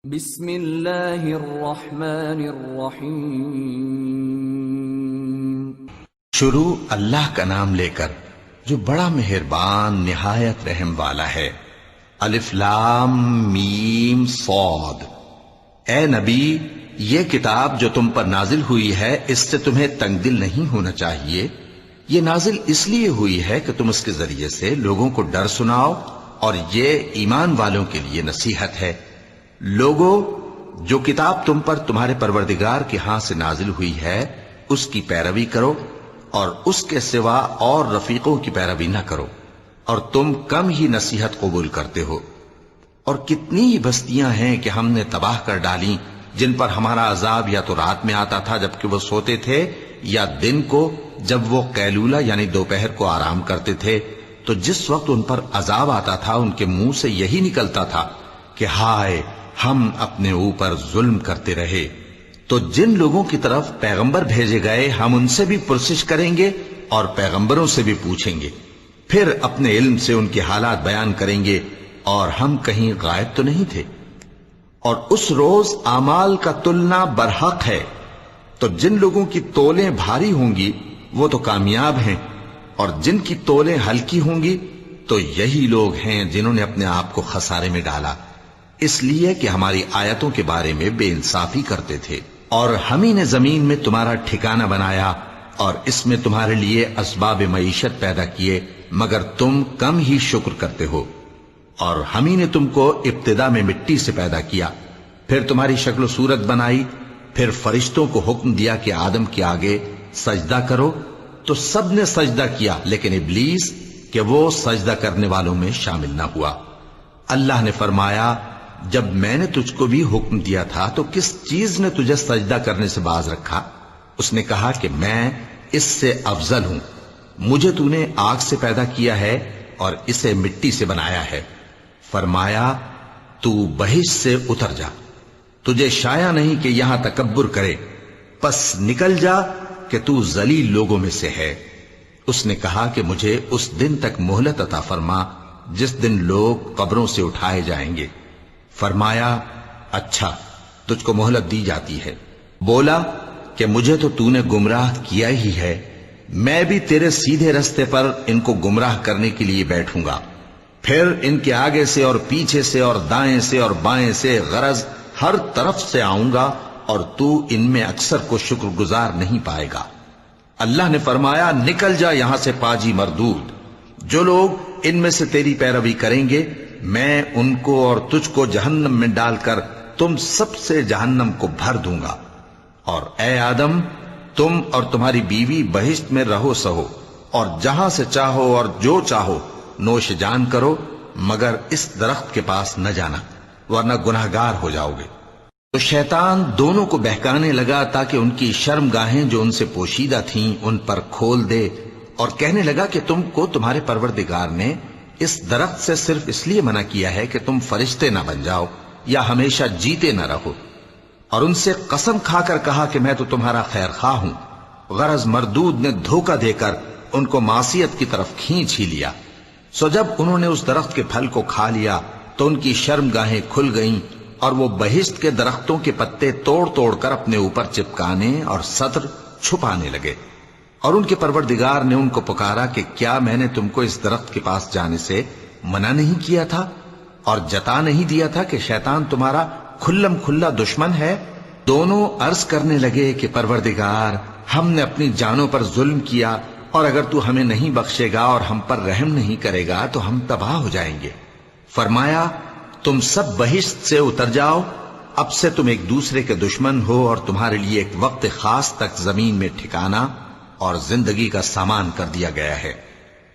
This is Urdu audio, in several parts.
بسم اللہ الرحمن الرحیم۔ شروع اللہ کا نام لے کر جو بڑا مہربان نہایت رحم والا ہے۔ الف لام میم صاد۔ اے نبی، یہ کتاب جو تم پر نازل ہوئی ہے اس سے تمہیں تنگ دل نہیں ہونا چاہیے۔ یہ نازل اس لیے ہوئی ہے کہ تم اس کے ذریعے سے لوگوں کو ڈر سناؤ، اور یہ ایمان والوں کے لیے نصیحت ہے۔ لوگو، جو کتاب تم پر تمہارے پروردگار کے ہاں سے نازل ہوئی ہے اس کی پیروی کرو، اور اس کے سوا اور رفیقوں کی پیروی نہ کرو، اور تم کم ہی نصیحت قبول کرتے ہو۔ اور کتنی ہی بستیاں ہیں کہ ہم نے تباہ کر ڈالی جن پر ہمارا عذاب یا تو رات میں آتا تھا جبکہ وہ سوتے تھے، یا دن کو جب وہ قیلولہ یعنی دوپہر کو آرام کرتے تھے، تو جس وقت ان پر عذاب آتا تھا ان کے منہ سے یہی نکلتا تھا کہ ہائے، ہم اپنے اوپر ظلم کرتے رہے۔ تو جن لوگوں کی طرف پیغمبر بھیجے گئے ہم ان سے بھی پرسش کریں گے اور پیغمبروں سے بھی پوچھیں گے، پھر اپنے علم سے ان کے حالات بیان کریں گے، اور ہم کہیں غائب تو نہیں تھے۔ اور اس روز اعمال کا تلنا برحق ہے، تو جن لوگوں کی تولیں بھاری ہوں گی وہ تو کامیاب ہیں، اور جن کی تولیں ہلکی ہوں گی تو یہی لوگ ہیں جنہوں نے اپنے آپ کو خسارے میں ڈالا، اس لیے کہ ہماری آیتوں کے بارے میں بے انصافی کرتے تھے۔ اور ہم ہی نے زمین میں تمہارا ٹھکانہ بنایا اور اس میں تمہارے لیے اسباب معیشت پیدا کیے، مگر تم کم ہی شکر کرتے ہو۔ اور ہم ہی نے تم کو ابتدا میں مٹی سے پیدا کیا، پھر تمہاری شکل و صورت بنائی، پھر فرشتوں کو حکم دیا کہ آدم کے آگے سجدہ کرو، تو سب نے سجدہ کیا لیکن ابلیس کہ وہ سجدہ کرنے والوں میں شامل نہ ہوا۔ اللہ نے فرمایا، جب میں نے تجھ کو بھی حکم دیا تھا تو کس چیز نے تجھے سجدہ کرنے سے باز رکھا؟ اس نے کہا کہ میں اس سے افضل ہوں، مجھے تو نے آگ سے پیدا کیا ہے اور اسے مٹی سے بنایا ہے۔ فرمایا، تو بہشت سے اتر جا، تجھے شایع نہیں کہ یہاں تکبر کرے، پس نکل جا کہ تو ذلیل لوگوں میں سے ہے۔ اس نے کہا کہ مجھے اس دن تک مہلت عطا فرما جس دن لوگ قبروں سے اٹھائے جائیں گے۔ فرمایا، اچھا، تجھ کو مہلت دی جاتی ہے۔ بولا کہ مجھے تو نے گمراہ کیا ہی ہے، میں بھی تیرے سیدھے رستے پر ان کو گمراہ کرنے کے لیے بیٹھوں گا، پھر ان کے آگے سے اور پیچھے سے اور دائیں سے اور بائیں سے، غرض ہر طرف سے آؤں گا، اور تو ان میں اکثر کو شکر گزار نہیں پائے گا۔ اللہ نے فرمایا، نکل جا یہاں سے پاجی مردود، جو لوگ ان میں سے تیری پیروی کریں گے میں ان کو اور تجھ کو جہنم میں ڈال کر تم سب سے جہنم کو بھر دوں گا۔ اور اے آدم، تم اور تمہاری بیوی بہشت میں رہو سہو، اور جہاں سے چاہو اور جو چاہو نوش جان کرو، مگر اس درخت کے پاس نہ جانا ورنہ گناہگار ہو جاؤ گے۔ تو شیطان دونوں کو بہکانے لگا تاکہ ان کی شرم گاہیں جو ان سے پوشیدہ تھیں ان پر کھول دے، اور کہنے لگا کہ تم کو تمہارے پروردگار نے اس درخت سے صرف اس لیے منع کیا ہے کہ تم فرشتے نہ بن جاؤ یا ہمیشہ جیتے نہ رہو۔ اور ان سے قسم کھا کر کہا کہ میں تو تمہارا خیر خواہ ہوں۔ غرض مردود نے دھوکہ دے کر ان کو معصیت کی طرف کھینچ ہی لیا۔ سو جب انہوں نے اس درخت کے پھل کو کھا لیا تو ان کی شرم گاہیں کھل گئیں، اور وہ بہشت کے درختوں کے پتے توڑ توڑ کر اپنے اوپر چپکانے اور سطر چھپانے لگے۔ اور ان کے پروردگار نے ان کو پکارا کہ کیا میں نے تم کو اس درخت کے پاس جانے سے منع نہیں کیا تھا، اور جتا نہیں دیا تھا کہ شیطان تمہارا کھلم کھلا دشمن ہے؟ دونوں عرض کرنے لگے کہ پروردگار، ہم نے اپنی جانوں پر ظلم کیا، اور اگر تو ہمیں نہیں بخشے گا اور ہم پر رحم نہیں کرے گا تو ہم تباہ ہو جائیں گے۔ فرمایا، تم سب بہشت سے اتر جاؤ، اب سے تم ایک دوسرے کے دشمن ہو، اور تمہارے لیے ایک وقت خاص تک زمین میں ٹھکانا اور زندگی کا سامان کر دیا گیا ہے۔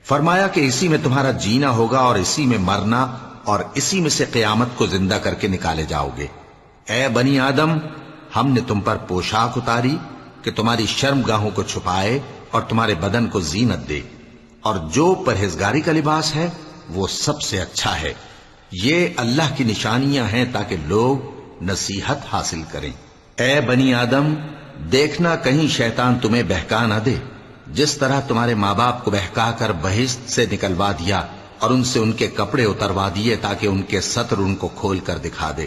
فرمایا کہ اسی میں تمہارا جینا ہوگا اور اسی میں مرنا، اور اسی میں سے قیامت کو زندہ کر کے نکالے جاؤ گے۔ اے بنی آدم، ہم نے تم پر پوشاک اتاری کہ تمہاری شرم گاہوں کو چھپائے اور تمہارے بدن کو زینت دے، اور جو پرہیزگاری کا لباس ہے وہ سب سے اچھا ہے۔ یہ اللہ کی نشانیاں ہیں تاکہ لوگ نصیحت حاصل کریں۔ اے بنی آدم، دیکھنا کہیں شیطان تمہیں بہکا نہ دے، جس طرح تمہارے ماں باپ کو بہکا کر بہشت سے نکلوا دیا اور ان سے ان کے کپڑے اتروا دیے تاکہ ان کے سطر ان کو کھول کر دکھا دے۔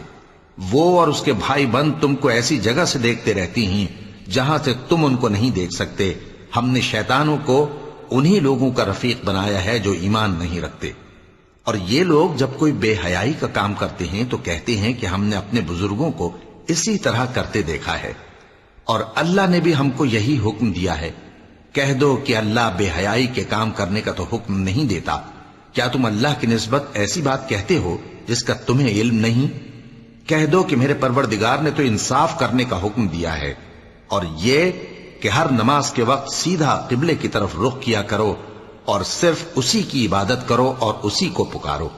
وہ اور اس کے بھائی بند تم کو ایسی جگہ سے دیکھتے رہتی ہیں جہاں سے تم ان کو نہیں دیکھ سکتے. ہم نے شیطانوں کو انہی لوگوں کا رفیق بنایا ہے جو ایمان نہیں رکھتے. اور یہ لوگ جب کوئی بے حیائی کا کام کرتے ہیں تو کہتے ہیں کہ ہم نے اپنے بزرگوں کو اسی طرح کرتے دیکھا ہے اور اللہ نے بھی ہم کو یہی حکم دیا ہے. کہہ دو کہ اللہ بے حیائی کے کام کرنے کا تو حکم نہیں دیتا. کیا تم اللہ کی نسبت ایسی بات کہتے ہو جس کا تمہیں علم نہیں؟ کہہ دو کہ میرے پروردگار نے تو انصاف کرنے کا حکم دیا ہے اور یہ کہ ہر نماز کے وقت سیدھا قبلے کی طرف رخ کیا کرو اور صرف اسی کی عبادت کرو اور اسی کو پکارو.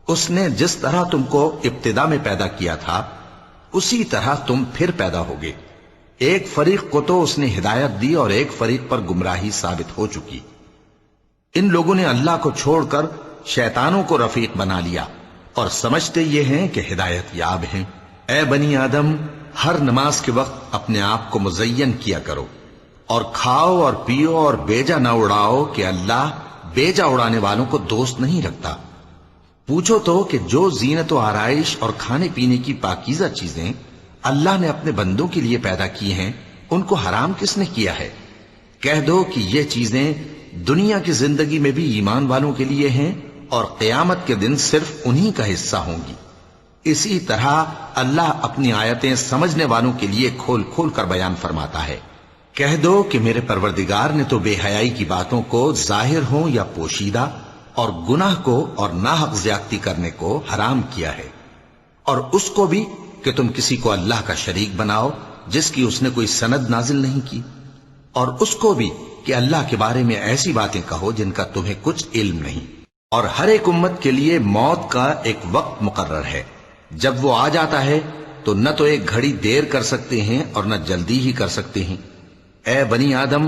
اس نے جس طرح تم کو ابتدا میں پیدا کیا تھا اسی طرح تم پھر پیدا ہوگے. ایک فریق کو تو اس نے ہدایت دی اور ایک فریق پر گمراہی ثابت ہو چکی. ان لوگوں نے اللہ کو چھوڑ کر شیطانوں کو رفیق بنا لیا اور سمجھتے یہ ہیں کہ ہدایت یاب ہیں. اے بنی آدم، ہر نماز کے وقت اپنے آپ کو مزین کیا کرو اور کھاؤ اور پیو اور بیجا نہ اڑاؤ کہ اللہ بیجا اڑانے والوں کو دوست نہیں رکھتا. پوچھو تو کہ جو زینت و آرائش اور کھانے پینے کی پاکیزہ چیزیں اللہ نے اپنے بندوں کے لیے پیدا کی ہیں ان کو حرام کس نے کیا ہے؟ کہہ دو کہ یہ چیزیں دنیا کی زندگی میں بھی ایمان والوں کے لیے ہیں اور قیامت کے دن صرف انہی کا حصہ ہوں گی. اسی طرح اللہ اپنی آیتیں سمجھنے والوں کے لیے کھول کھول کر بیان فرماتا ہے. کہہ دو کہ میرے پروردگار نے تو بے حیائی کی باتوں کو ظاہر ہوں یا پوشیدہ اور گناہ کو اور ناحق زیادتی کرنے کو حرام کیا ہے، اور اس کو بھی کہ تم کسی کو اللہ کا شریک بناؤ جس کی اس نے کوئی سند نازل نہیں کی، اور اس کو بھی کہ اللہ کے بارے میں ایسی باتیں کہو جن کا تمہیں کچھ علم نہیں. اور ہر ایک امت کے لیے موت کا ایک وقت مقرر ہے. جب وہ آ جاتا ہے تو نہ تو ایک گھڑی دیر کر سکتے ہیں اور نہ جلدی ہی کر سکتے ہیں. اے بنی آدم،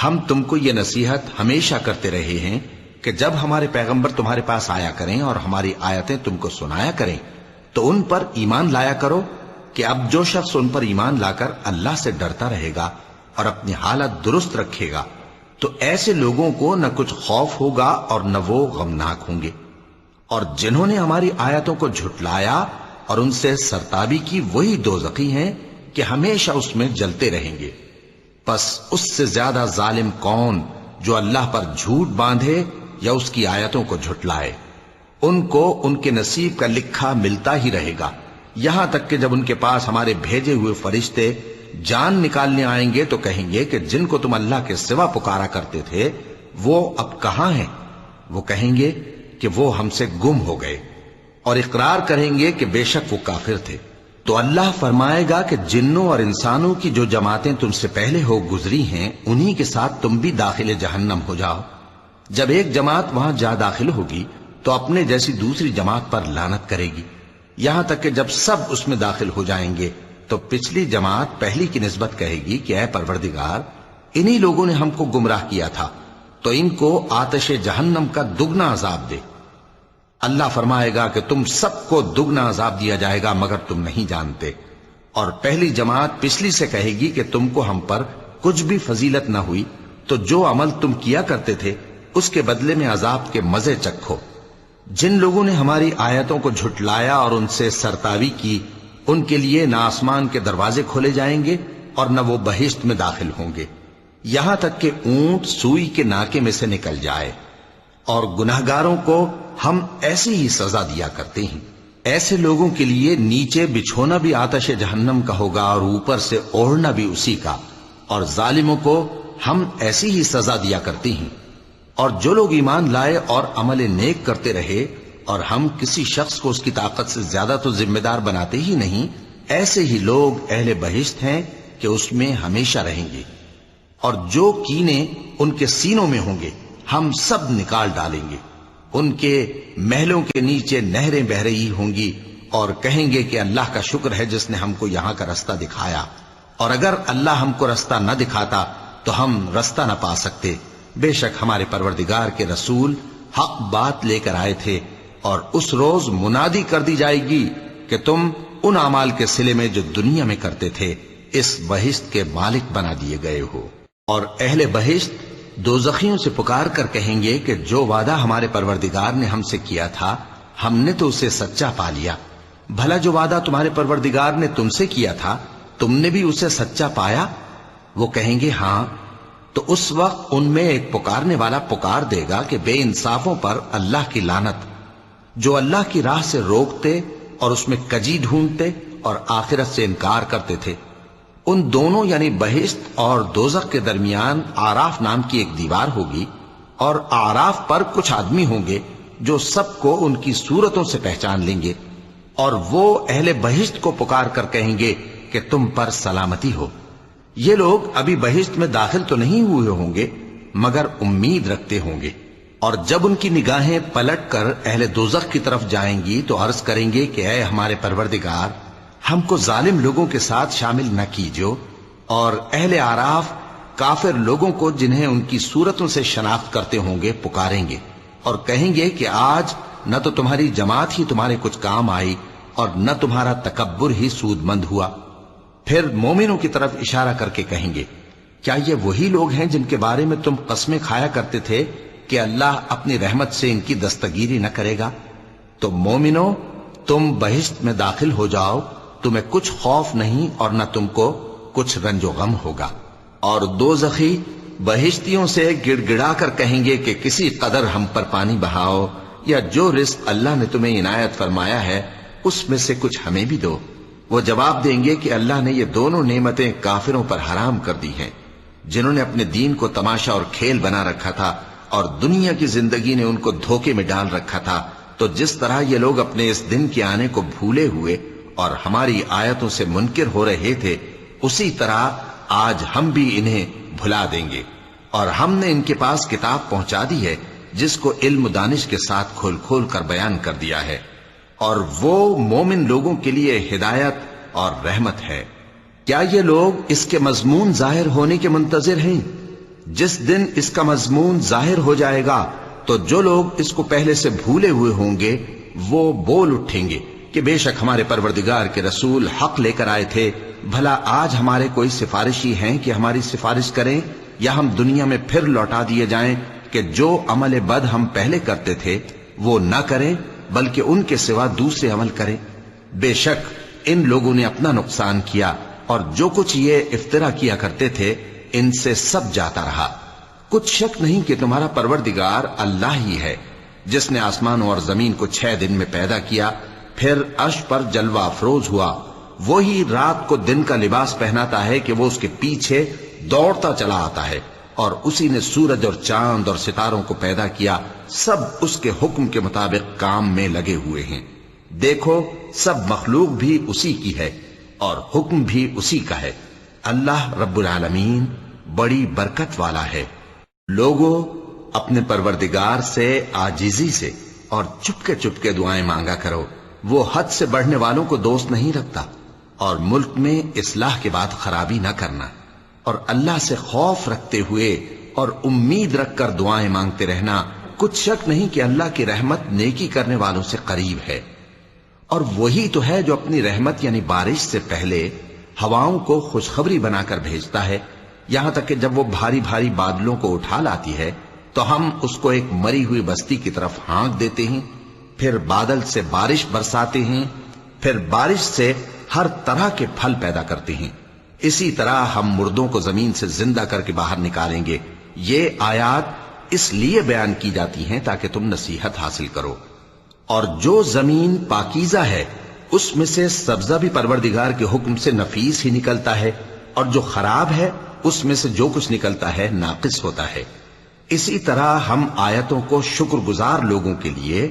ہم تم کو یہ نصیحت ہمیشہ کرتے رہے ہیں کہ جب ہمارے پیغمبر تمہارے پاس آیا کریں اور ہماری آیتیں تم کو سنایا کریں تو ان پر ایمان لایا کرو کہ اب جو شخص ان پر ایمان لا کر اللہ سے ڈرتا رہے گا اور اپنی حالت درست رکھے گا تو ایسے لوگوں کو نہ کچھ خوف ہوگا اور نہ وہ غمناک ہوں گے. اور جنہوں نے ہماری آیتوں کو جھٹلایا اور ان سے سرتابی کی وہی دوزخی ہیں کہ ہمیشہ اس میں جلتے رہیں گے. پس اس سے زیادہ ظالم کون جو اللہ پر جھوٹ باندھے یا اس کی آیتوں کو جھٹلائے. ان کو ان کے نصیب کا لکھا ملتا ہی رہے گا یہاں تک کہ جب ان کے پاس ہمارے بھیجے ہوئے فرشتے جان نکالنے آئیں گے تو کہیں گے کہ جن کو تم اللہ کے سوا پکارا کرتے تھے وہ اب کہاں ہیں؟ وہ کہیں گے کہ وہ ہم سے گم ہو گئے، اور اقرار کریں گے کہ بے شک وہ کافر تھے. تو اللہ فرمائے گا کہ جنوں اور انسانوں کی جو جماعتیں تم سے پہلے ہو گزری ہیں انہی کے ساتھ تم بھی داخل جہنم ہو جاؤ. جب ایک جماعت وہاں جا داخل ہوگی تو اپنے جیسی دوسری جماعت پر لعنت کرے گی، یہاں تک کہ جب سب اس میں داخل ہو جائیں گے تو پچھلی جماعت پہلی کی نسبت کہے گی کہ اے پروردگار، انہی لوگوں نے ہم کو گمراہ کیا تھا تو ان کو آتش جہنم کا دگنا عذاب دے. اللہ فرمائے گا کہ تم سب کو دگنا عذاب دیا جائے گا مگر تم نہیں جانتے. اور پہلی جماعت پچھلی سے کہے گی کہ تم کو ہم پر کچھ بھی فضیلت نہ ہوئی تو جو عمل تم کیا کرتے تھے اس کے بدلے میں عذاب کے مزے چکھو. جن لوگوں نے ہماری آیتوں کو جھٹلایا اور ان سے سرتاوی کی ان کے لیے نہ آسمان کے دروازے کھولے جائیں گے اور نہ وہ بہشت میں داخل ہوں گے یہاں تک کہ اونٹ سوئی کے ناکے میں سے نکل جائے. اور گناہگاروں کو ہم ایسی ہی سزا دیا کرتے ہیں. ایسے لوگوں کے لیے نیچے بچھونا بھی آتش جہنم کا ہوگا اور اوپر سے اوڑھنا بھی اسی کا، اور ظالموں کو ہم ایسی ہی سزا دیا کرتے ہیں. اور جو لوگ ایمان لائے اور عمل نیک کرتے رہے اور ہم کسی شخص کو اس کی طاقت سے زیادہ تو ذمہ دار بناتے ہی نہیں، ایسے ہی لوگ اہل بہشت ہیں کہ اس میں ہمیشہ رہیں گے. اور جو کینے ان کے سینوں میں ہوں گے ہم سب نکال ڈالیں گے. ان کے محلوں کے نیچے نہریں بہہ رہی ہوں گی اور کہیں گے کہ اللہ کا شکر ہے جس نے ہم کو یہاں کا رستہ دکھایا، اور اگر اللہ ہم کو رستہ نہ دکھاتا تو ہم رستہ نہ پا سکتے. بے شک ہمارے پروردگار کے رسول حق بات لے کر آئے تھے، اور اس روز منادی کر دی جائے گی کہ تم ان اعمال کے صلے میں جو دنیا میں کرتے تھے اس بہشت کے مالک بنا دیے گئے ہو. اور اہل بہشت دوزخیوں سے پکار کر کہیں گے کہ جو وعدہ ہمارے پروردگار نے ہم سے کیا تھا ہم نے تو اسے سچا پا لیا، بھلا جو وعدہ تمہارے پروردگار نے تم سے کیا تھا تم نے بھی اسے سچا پایا؟ وہ کہیں گے ہاں، تو اس وقت ان میں ایک پکارنے والا پکار دے گا کہ بے انصافوں پر اللہ کی لعنت، جو اللہ کی راہ سے روکتے اور اس میں کجی ڈھونڈتے اور آخرت سے انکار کرتے تھے۔ ان دونوں یعنی بہشت اور دوزخ کے درمیان آراف نام کی ایک دیوار ہوگی، اور آراف پر کچھ آدمی ہوں گے جو سب کو ان کی صورتوں سے پہچان لیں گے، اور وہ اہل بہشت کو پکار کر کہیں گے کہ تم پر سلامتی ہو۔ یہ لوگ ابھی بہشت میں داخل تو نہیں ہوئے ہوں گے مگر امید رکھتے ہوں گے، اور جب ان کی نگاہیں پلٹ کر اہل دوزخ کی طرف جائیں گی تو عرض کریں گے کہ اے ہمارے پروردگار، ہم کو ظالم لوگوں کے ساتھ شامل نہ کیجو۔ اور اہل آراف کافر لوگوں کو جنہیں ان کی صورتوں سے شناخت کرتے ہوں گے پکاریں گے اور کہیں گے کہ آج نہ تو تمہاری جماعت ہی تمہارے کچھ کام آئی اور نہ تمہارا تکبر ہی سود مند ہوا۔ پھر مومنوں کی طرف اشارہ کر کے کہیں گے، کیا یہ وہی لوگ ہیں جن کے بارے میں تم قسمیں کھایا کرتے تھے کہ اللہ اپنی رحمت سے ان کی دستگیری نہ کرے گا؟ تو مومنوں، تم بہشت میں داخل ہو جاؤ، تمہیں کچھ خوف نہیں اور نہ تم کو کچھ رنج و غم ہوگا۔ اور دوزخی بہشتیوں سے گڑ گڑا کر کہیں گے کہ کسی قدر ہم پر پانی بہاؤ، یا جو رزق اللہ نے تمہیں عنایت فرمایا ہے اس میں سے کچھ ہمیں بھی دو۔ وہ جواب دیں گے کہ اللہ نے یہ دونوں نعمتیں کافروں پر حرام کر دی ہیں، جنہوں نے اپنے دین کو تماشا اور کھیل بنا رکھا تھا اور دنیا کی زندگی نے ان کو دھوکے میں ڈال رکھا تھا۔ تو جس طرح یہ لوگ اپنے اس دن کے آنے کو بھولے ہوئے اور ہماری آیتوں سے منکر ہو رہے تھے، اسی طرح آج ہم بھی انہیں بھلا دیں گے۔ اور ہم نے ان کے پاس کتاب پہنچا دی ہے جس کو علم و دانش کے ساتھ کھول کھول کر بیان کر دیا ہے، اور وہ مومن لوگوں کے لیے ہدایت اور رحمت ہے۔ کیا یہ لوگ اس کے مضمون ظاہر ہونے کے منتظر ہیں؟ جس دن اس کا مضمون ظاہر ہو جائے گا تو جو لوگ اس کو پہلے سے بھولے ہوئے ہوں گے وہ بول اٹھیں گے کہ بے شک ہمارے پروردگار کے رسول حق لے کر آئے تھے، بھلا آج ہمارے کوئی سفارشی ہیں کہ ہماری سفارش کریں، یا ہم دنیا میں پھر لوٹا دیے جائیں کہ جو عمل بد ہم پہلے کرتے تھے وہ نہ کریں بلکہ ان کے سوا دوسرے عمل کریں۔ بے شک ان لوگوں نے اپنا نقصان کیا، اور جو کچھ یہ افترا کیا کرتے تھے ان سے سب جاتا رہا۔ کچھ شک نہیں کہ تمہارا پروردگار اللہ ہی ہے جس نے آسمانوں اور زمین کو 6 دن میں پیدا کیا، پھر عرش پر جلوہ افروز ہوا۔ وہی رات کو دن کا لباس پہناتا ہے کہ وہ اس کے پیچھے دوڑتا چلا آتا ہے، اور اسی نے سورج اور چاند اور ستاروں کو پیدا کیا، سب اس کے حکم کے مطابق کام میں لگے ہوئے ہیں۔ دیکھو سب مخلوق بھی اسی کی ہے اور حکم بھی اسی کا ہے۔ اللہ رب العالمین بڑی برکت والا ہے۔ لوگوں، اپنے پروردگار سے عاجزی سے اور چپکے دعائیں مانگا کرو، وہ حد سے بڑھنے والوں کو دوست نہیں رکھتا، اور ملک میں اصلاح کے بعد خرابی نہ کرنا، اور اللہ سے خوف رکھتے ہوئے اور امید رکھ کر دعائیں مانگتے رہنا۔ کچھ شک نہیں کہ اللہ کی رحمت نیکی کرنے والوں سے قریب ہے، اور وہی تو ہے جو اپنی رحمت یعنی بارش سے پہلے ہواؤں کو خوشخبری بنا کر بھیجتا ہے، یہاں تک کہ جب وہ بھاری بھاری بادلوں کو اٹھا لاتی ہے تو ہم اس کو ایک مری ہوئی بستی کی طرف ہانک دیتے ہیں، پھر بادل سے بارش برساتے ہیں، پھر بارش سے ہر طرح کے پھل پیدا کرتے ہیں۔ اسی طرح ہم مردوں کو زمین سے زندہ کر کے باہر نکالیں گے۔ یہ آیات اس لیے بیان کی جاتی ہیں تاکہ تم نصیحت حاصل کرو۔ اور جو زمین پاکیزہ ہے اس میں سے سبزہ بھی پروردگار کے حکم سے نفیس ہی نکلتا ہے، اور جو خراب ہے اس میں سے جو کچھ نکلتا ہے ناقص ہوتا ہے۔ اسی طرح ہم آیتوں کو شکر گزار لوگوں کے لیے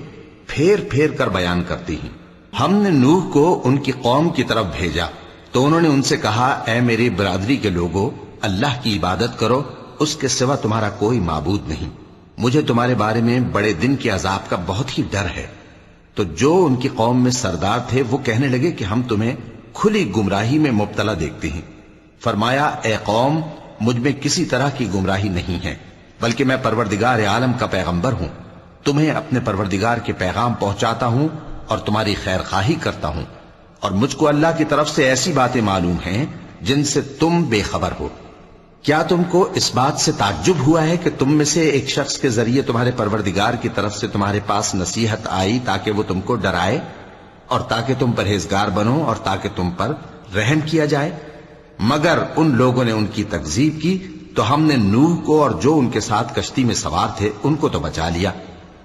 پھیر پھیر کر بیان کرتے ہیں۔ ہم نے نوح کو ان کی قوم کی طرف بھیجا تو انہوں نے ان سے کہا، اے میری برادری کے لوگوں، اللہ کی عبادت کرو، اس کے سوا تمہارا کوئی معبود نہیں۔ مجھے تمہارے بارے میں بڑے دن کے عذاب کا بہت ہی ڈر ہے۔ تو جو ان کی قوم میں سردار تھے وہ کہنے لگے کہ ہم تمہیں کھلی گمراہی میں مبتلا دیکھتے ہیں۔ فرمایا، اے قوم، مجھ میں کسی طرح کی گمراہی نہیں ہے، بلکہ میں پروردگار عالم کا پیغمبر ہوں، تمہیں اپنے پروردگار کے پیغام پہنچاتا ہوں اور تمہاری خیر خواہی کرتا ہوں، اور مجھ کو اللہ کی طرف سے ایسی باتیں معلوم ہیں جن سے تم بے خبر ہو۔ کیا تم کو اس بات سے تعجب ہوا ہے کہ تم میں سے ایک شخص کے ذریعے تمہارے پروردگار کی طرف سے تمہارے پاس نصیحت آئی تاکہ وہ تم کو ڈرائے، اور تاکہ تم پرہیزگار بنو اور تاکہ تم پر رحم کیا جائے۔ مگر ان لوگوں نے ان کی تکذیب کی تو ہم نے نوح کو اور جو ان کے ساتھ کشتی میں سوار تھے ان کو تو بچا لیا،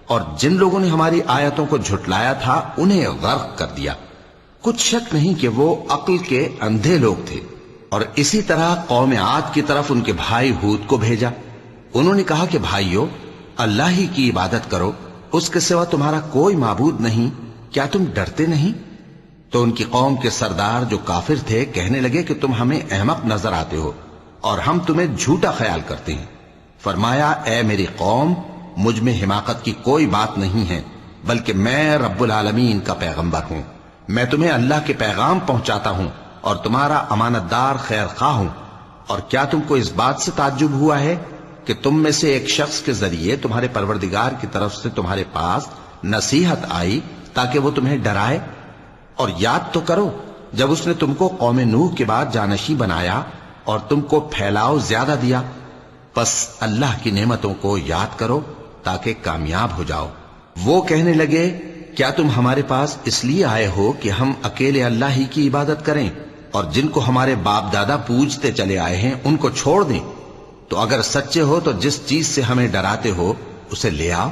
اور جن لوگوں نے ہماری آیتوں کو جھٹلایا تھا انہیں غرق کر دیا۔ کچھ شک نہیں کہ وہ عقل کے اندھے لوگ تھے۔ اور اسی طرح قوم عاد کی طرف ان کے بھائی ہود کو بھیجا۔ انہوں نے کہا کہ بھائیو، اللہ ہی کی عبادت کرو، اس کے سوا تمہارا کوئی معبود نہیں، کیا تم ڈرتے نہیں؟ تو ان کی قوم کے سردار جو کافر تھے کہنے لگے کہ تم ہمیں احمق نظر آتے ہو اور ہم تمہیں جھوٹا خیال کرتے ہیں۔ فرمایا، اے میری قوم، مجھ میں حماقت کی کوئی بات نہیں ہے، بلکہ میں رب العالمین کا پیغمبر ہوں۔ میں تمہیں اللہ کے پیغام پہنچاتا ہوں اور تمہارا امانت دار خیر خواہ ہوں۔ اور کیا تم کو اس بات سے تعجب ہوا ہے کہ تم میں سے ایک شخص کے ذریعے تمہارے پروردگار کی طرف سے تمہارے پاس نصیحت آئی تاکہ وہ تمہیں ڈرائے؟ اور یاد تو کرو جب اس نے تم کو قوم نوح کے بعد جانشین بنایا اور تم کو پھیلاؤ زیادہ دیا۔ پس اللہ کی نعمتوں کو یاد کرو تاکہ کامیاب ہو جاؤ۔ وہ کہنے لگے، کیا تم ہمارے پاس اس لیے آئے ہو کہ ہم اکیلے اللہ ہی کی عبادت کریں اور جن کو ہمارے باپ دادا پوجتے چلے آئے ہیں ان کو چھوڑ دیں؟ تو اگر سچے ہو تو جس چیز سے ہمیں ڈراتے ہو اسے لے آؤ۔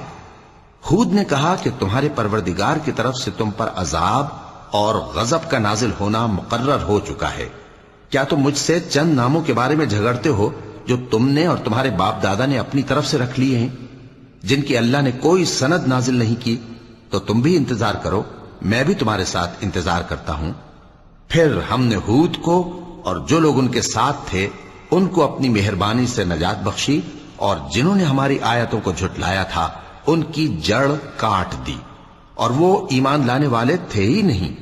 ہود نے کہا کہ تمہارے پروردگار کی طرف سے تم پر عذاب اور غضب کا نازل ہونا مقرر ہو چکا ہے۔ کیا تم مجھ سے چند ناموں کے بارے میں جھگڑتے ہو جو تم نے اور تمہارے باپ دادا نے اپنی طرف سے رکھ لیے ہیں، جن کی اللہ نے کوئی سند نازل نہیں کی؟ تو تم بھی انتظار کرو، میں بھی تمہارے ساتھ انتظار کرتا ہوں۔ پھر ہم نے ہود کو اور جو لوگ ان کے ساتھ تھے ان کو اپنی مہربانی سے نجات بخشی، اور جنہوں نے ہماری آیتوں کو جھٹلایا تھا ان کی جڑ کاٹ دی، اور وہ ایمان لانے والے تھے ہی نہیں۔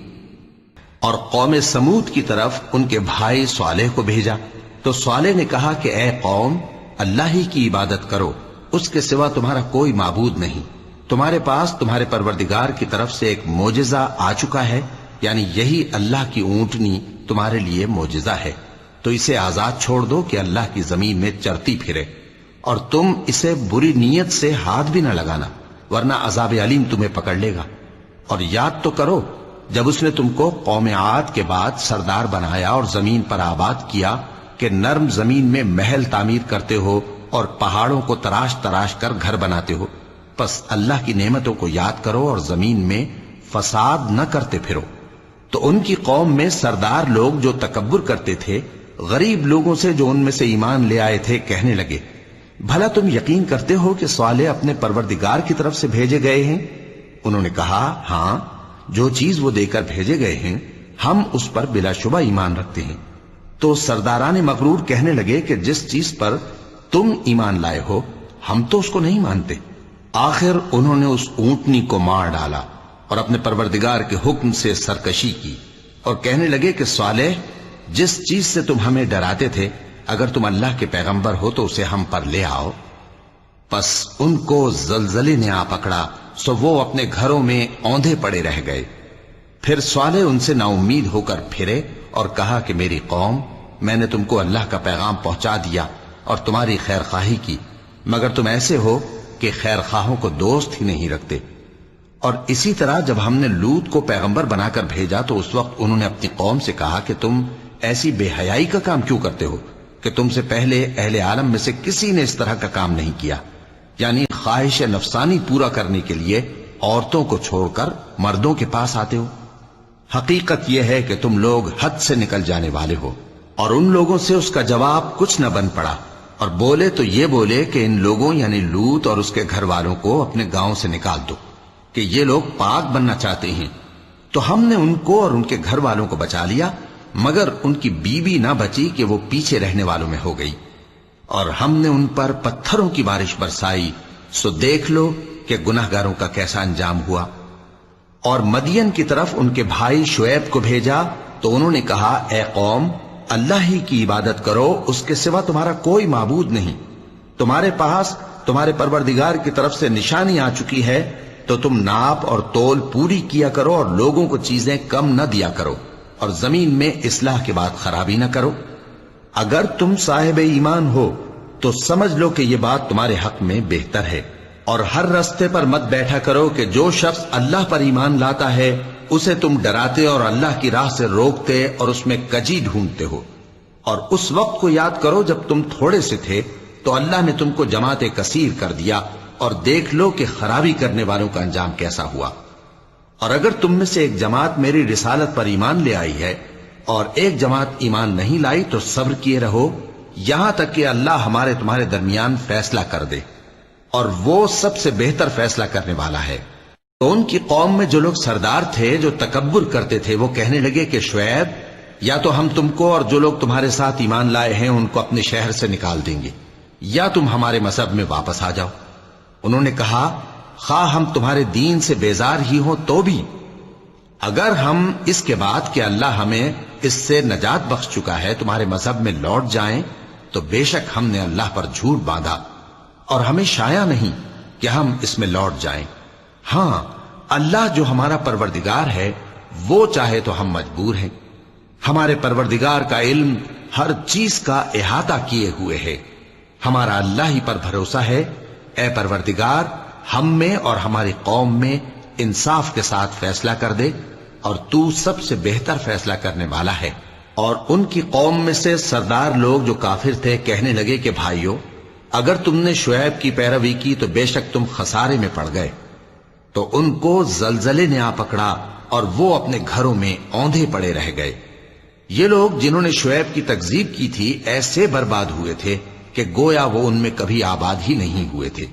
اور قوم سمود کی طرف ان کے بھائی صالح کو بھیجا تو صالح نے کہا کہ اے قوم، اللہ ہی کی عبادت کرو، اس کے سوا تمہارا کوئی معبود نہیں۔ تمہارے پاس تمہارے پروردگار کی طرف سے ایک معجزہ آ چکا ہے، یعنی یہی اللہ کی اونٹنی تمہارے لیے معجزہ ہے، تو اسے آزاد چھوڑ دو کہ اللہ کی زمین میں چرتی پھرے، اور تم اسے بری نیت سے ہاتھ بھی نہ لگانا، ورنہ عذاب علیم تمہیں پکڑ لے گا۔ اور یاد تو کرو جب اس نے تم کو قوم عاد کے بعد سردار بنایا اور زمین پر آباد کیا کہ نرم زمین میں محل تعمیر کرتے ہو اور پہاڑوں کو تراش تراش کر گھر بناتے ہو۔ پس اللہ کی نعمتوں کو یاد کرو اور زمین میں فساد نہ کرتے پھرو۔ تو ان کی قوم میں سردار لوگ جو تکبر کرتے تھے غریب لوگوں سے جو ان میں سے ایمان لے آئے تھے کہنے لگے، بھلا تم یقین کرتے ہو کہ صالح اپنے پروردگار کی طرف سے بھیجے گئے ہیں؟ انہوں نے کہا، ہاں، جو چیز وہ دے کر بھیجے گئے ہیں ہم اس پر بلا شبہ ایمان رکھتے ہیں۔ تو سرداران مغرور کہنے لگے کہ جس چیز پر تم ایمان لائے ہو ہم تو اس کو نہیں مانتے۔ آخر انہوں نے اس اونٹنی کو مار ڈالا اور اپنے پروردگار کے حکم سے سرکشی کی، اور کہنے لگے کہ صالح، جس چیز سے تم ہمیں ڈراتے تھے اگر تم اللہ کے پیغمبر ہو تو اسے ہم پر لے آؤ۔ پس ان کو زلزلے نے آ پکڑا، سو وہ اپنے گھروں میں اوندھے پڑے رہ گئے۔ پھر صالح ان سے نا امید ہو کر پھرے اور کہا کہ میری قوم، میں نے تم کو اللہ کا پیغام پہنچا دیا اور تمہاری خیر خواہی کی، مگر تم ایسے ہو کہ خیر خواہوں کو دوست ہی نہیں رکھتے۔ اور اسی طرح جب ہم نے لوط کو پیغمبر بنا کر بھیجا تو اس وقت انہوں نے اپنی قوم سے کہا کہ تم ایسی بے حیائی کا کام کیوں کرتے ہو کہ تم سے پہلے اہل عالم میں سے کسی نے اس طرح کا کام نہیں کیا، یعنی خواہش نفسانی پورا کرنے کے لیے عورتوں کو چھوڑ کر مردوں کے پاس آتے ہو۔ حقیقت یہ ہے کہ تم لوگ حد سے نکل جانے والے ہو۔ اور ان لوگوں سے اس کا جواب کچھ نہ بن پڑا، اور بولے تو یہ بولے کہ ان لوگوں یعنی لوط اور اس کے گھر والوں کو اپنے گاؤں سے نکال دو کہ یہ لوگ پاک بننا چاہتے ہیں۔ تو ہم نے ان کو اور ان کے گھر والوں کو بچا لیا، مگر ان کی بیوی نہ بچی کہ وہ پیچھے رہنے والوں میں ہو گئی، اور ہم نے ان پر پتھروں کی بارش برسائی، سو دیکھ لو کہ گناہگاروں کا کیسا انجام ہوا۔ اور مدین کی طرف ان کے بھائی شعیب کو بھیجا تو انہوں نے کہا، اے قوم، اللہ ہی کی عبادت کرو، اس کے سوا تمہارا کوئی معبود نہیں۔ تمہارے پاس تمہارے پروردگار کی طرف سے نشانی آ چکی ہے، تو تم ناپ اور تول پوری کیا کرو اور لوگوں کو چیزیں کم نہ دیا کرو، اور زمین میں اصلاح کے بعد خرابی نہ کرو۔ اگر تم صاحب ایمان ہو تو سمجھ لو کہ یہ بات تمہارے حق میں بہتر ہے، اور ہر رستے پر مت بیٹھا کرو کہ جو شخص اللہ پر ایمان لاتا ہے اسے تم ڈراتے اور اللہ کی راہ سے روکتے اور اس میں کجی ڈھونڈتے ہو. اور اس وقت کو یاد کرو جب تم تھوڑے سے تھے تو اللہ نے تم کو جماعت کثیر کر دیا، اور دیکھ لو کہ خرابی کرنے والوں کا انجام کیسا ہوا. اور اگر تم میں سے ایک جماعت میری رسالت پر ایمان لے آئی ہے اور ایک جماعت ایمان نہیں لائی تو صبر کیے رہو یہاں تک کہ اللہ ہمارے تمہارے درمیان فیصلہ کر دے، اور وہ سب سے بہتر فیصلہ کرنے والا ہے. تو ان کی قوم میں جو لوگ سردار تھے جو تکبر کرتے تھے وہ کہنے لگے کہ شعیب، یا تو ہم تم کو اور جو لوگ تمہارے ساتھ ایمان لائے ہیں ان کو اپنے شہر سے نکال دیں گے، یا تم ہمارے مذہب میں واپس آ جاؤ. انہوں نے کہا خواہ ہم تمہارے دین سے بیزار ہی ہوں تو بھی اگر ہم اس کے بعد کہ اللہ ہمیں اس سے نجات بخش چکا ہے تمہارے مذہب میں لوٹ جائیں تو بے شک ہم نے اللہ پر جھوٹ باندھا، اور ہمیں شایع نہیں کہ ہم اس میں لوٹ جائیں. ہاں اللہ جو ہمارا پروردگار ہے وہ چاہے تو ہم مجبور ہیں. ہمارے پروردگار کا علم ہر چیز کا احاطہ کیے ہوئے ہے. ہمارا اللہ ہی پر بھروسہ ہے. اے پروردگار ہم میں اور ہماری قوم میں انصاف کے ساتھ فیصلہ کر دے، اور تو سب سے بہتر فیصلہ کرنے والا ہے. اور ان کی قوم میں سے سردار لوگ جو کافر تھے کہنے لگے کہ بھائیو، اگر تم نے شعیب کی پیروی کی تو بے شک تم خسارے میں پڑ گئے. تو ان کو زلزلے نے آ پکڑا اور وہ اپنے گھروں میں اوندھے پڑے رہ گئے. یہ لوگ جنہوں نے شعیب کی تکذیب کی تھی ایسے برباد ہوئے تھے کہ گویا وہ ان میں کبھی آباد ہی نہیں ہوئے تھے.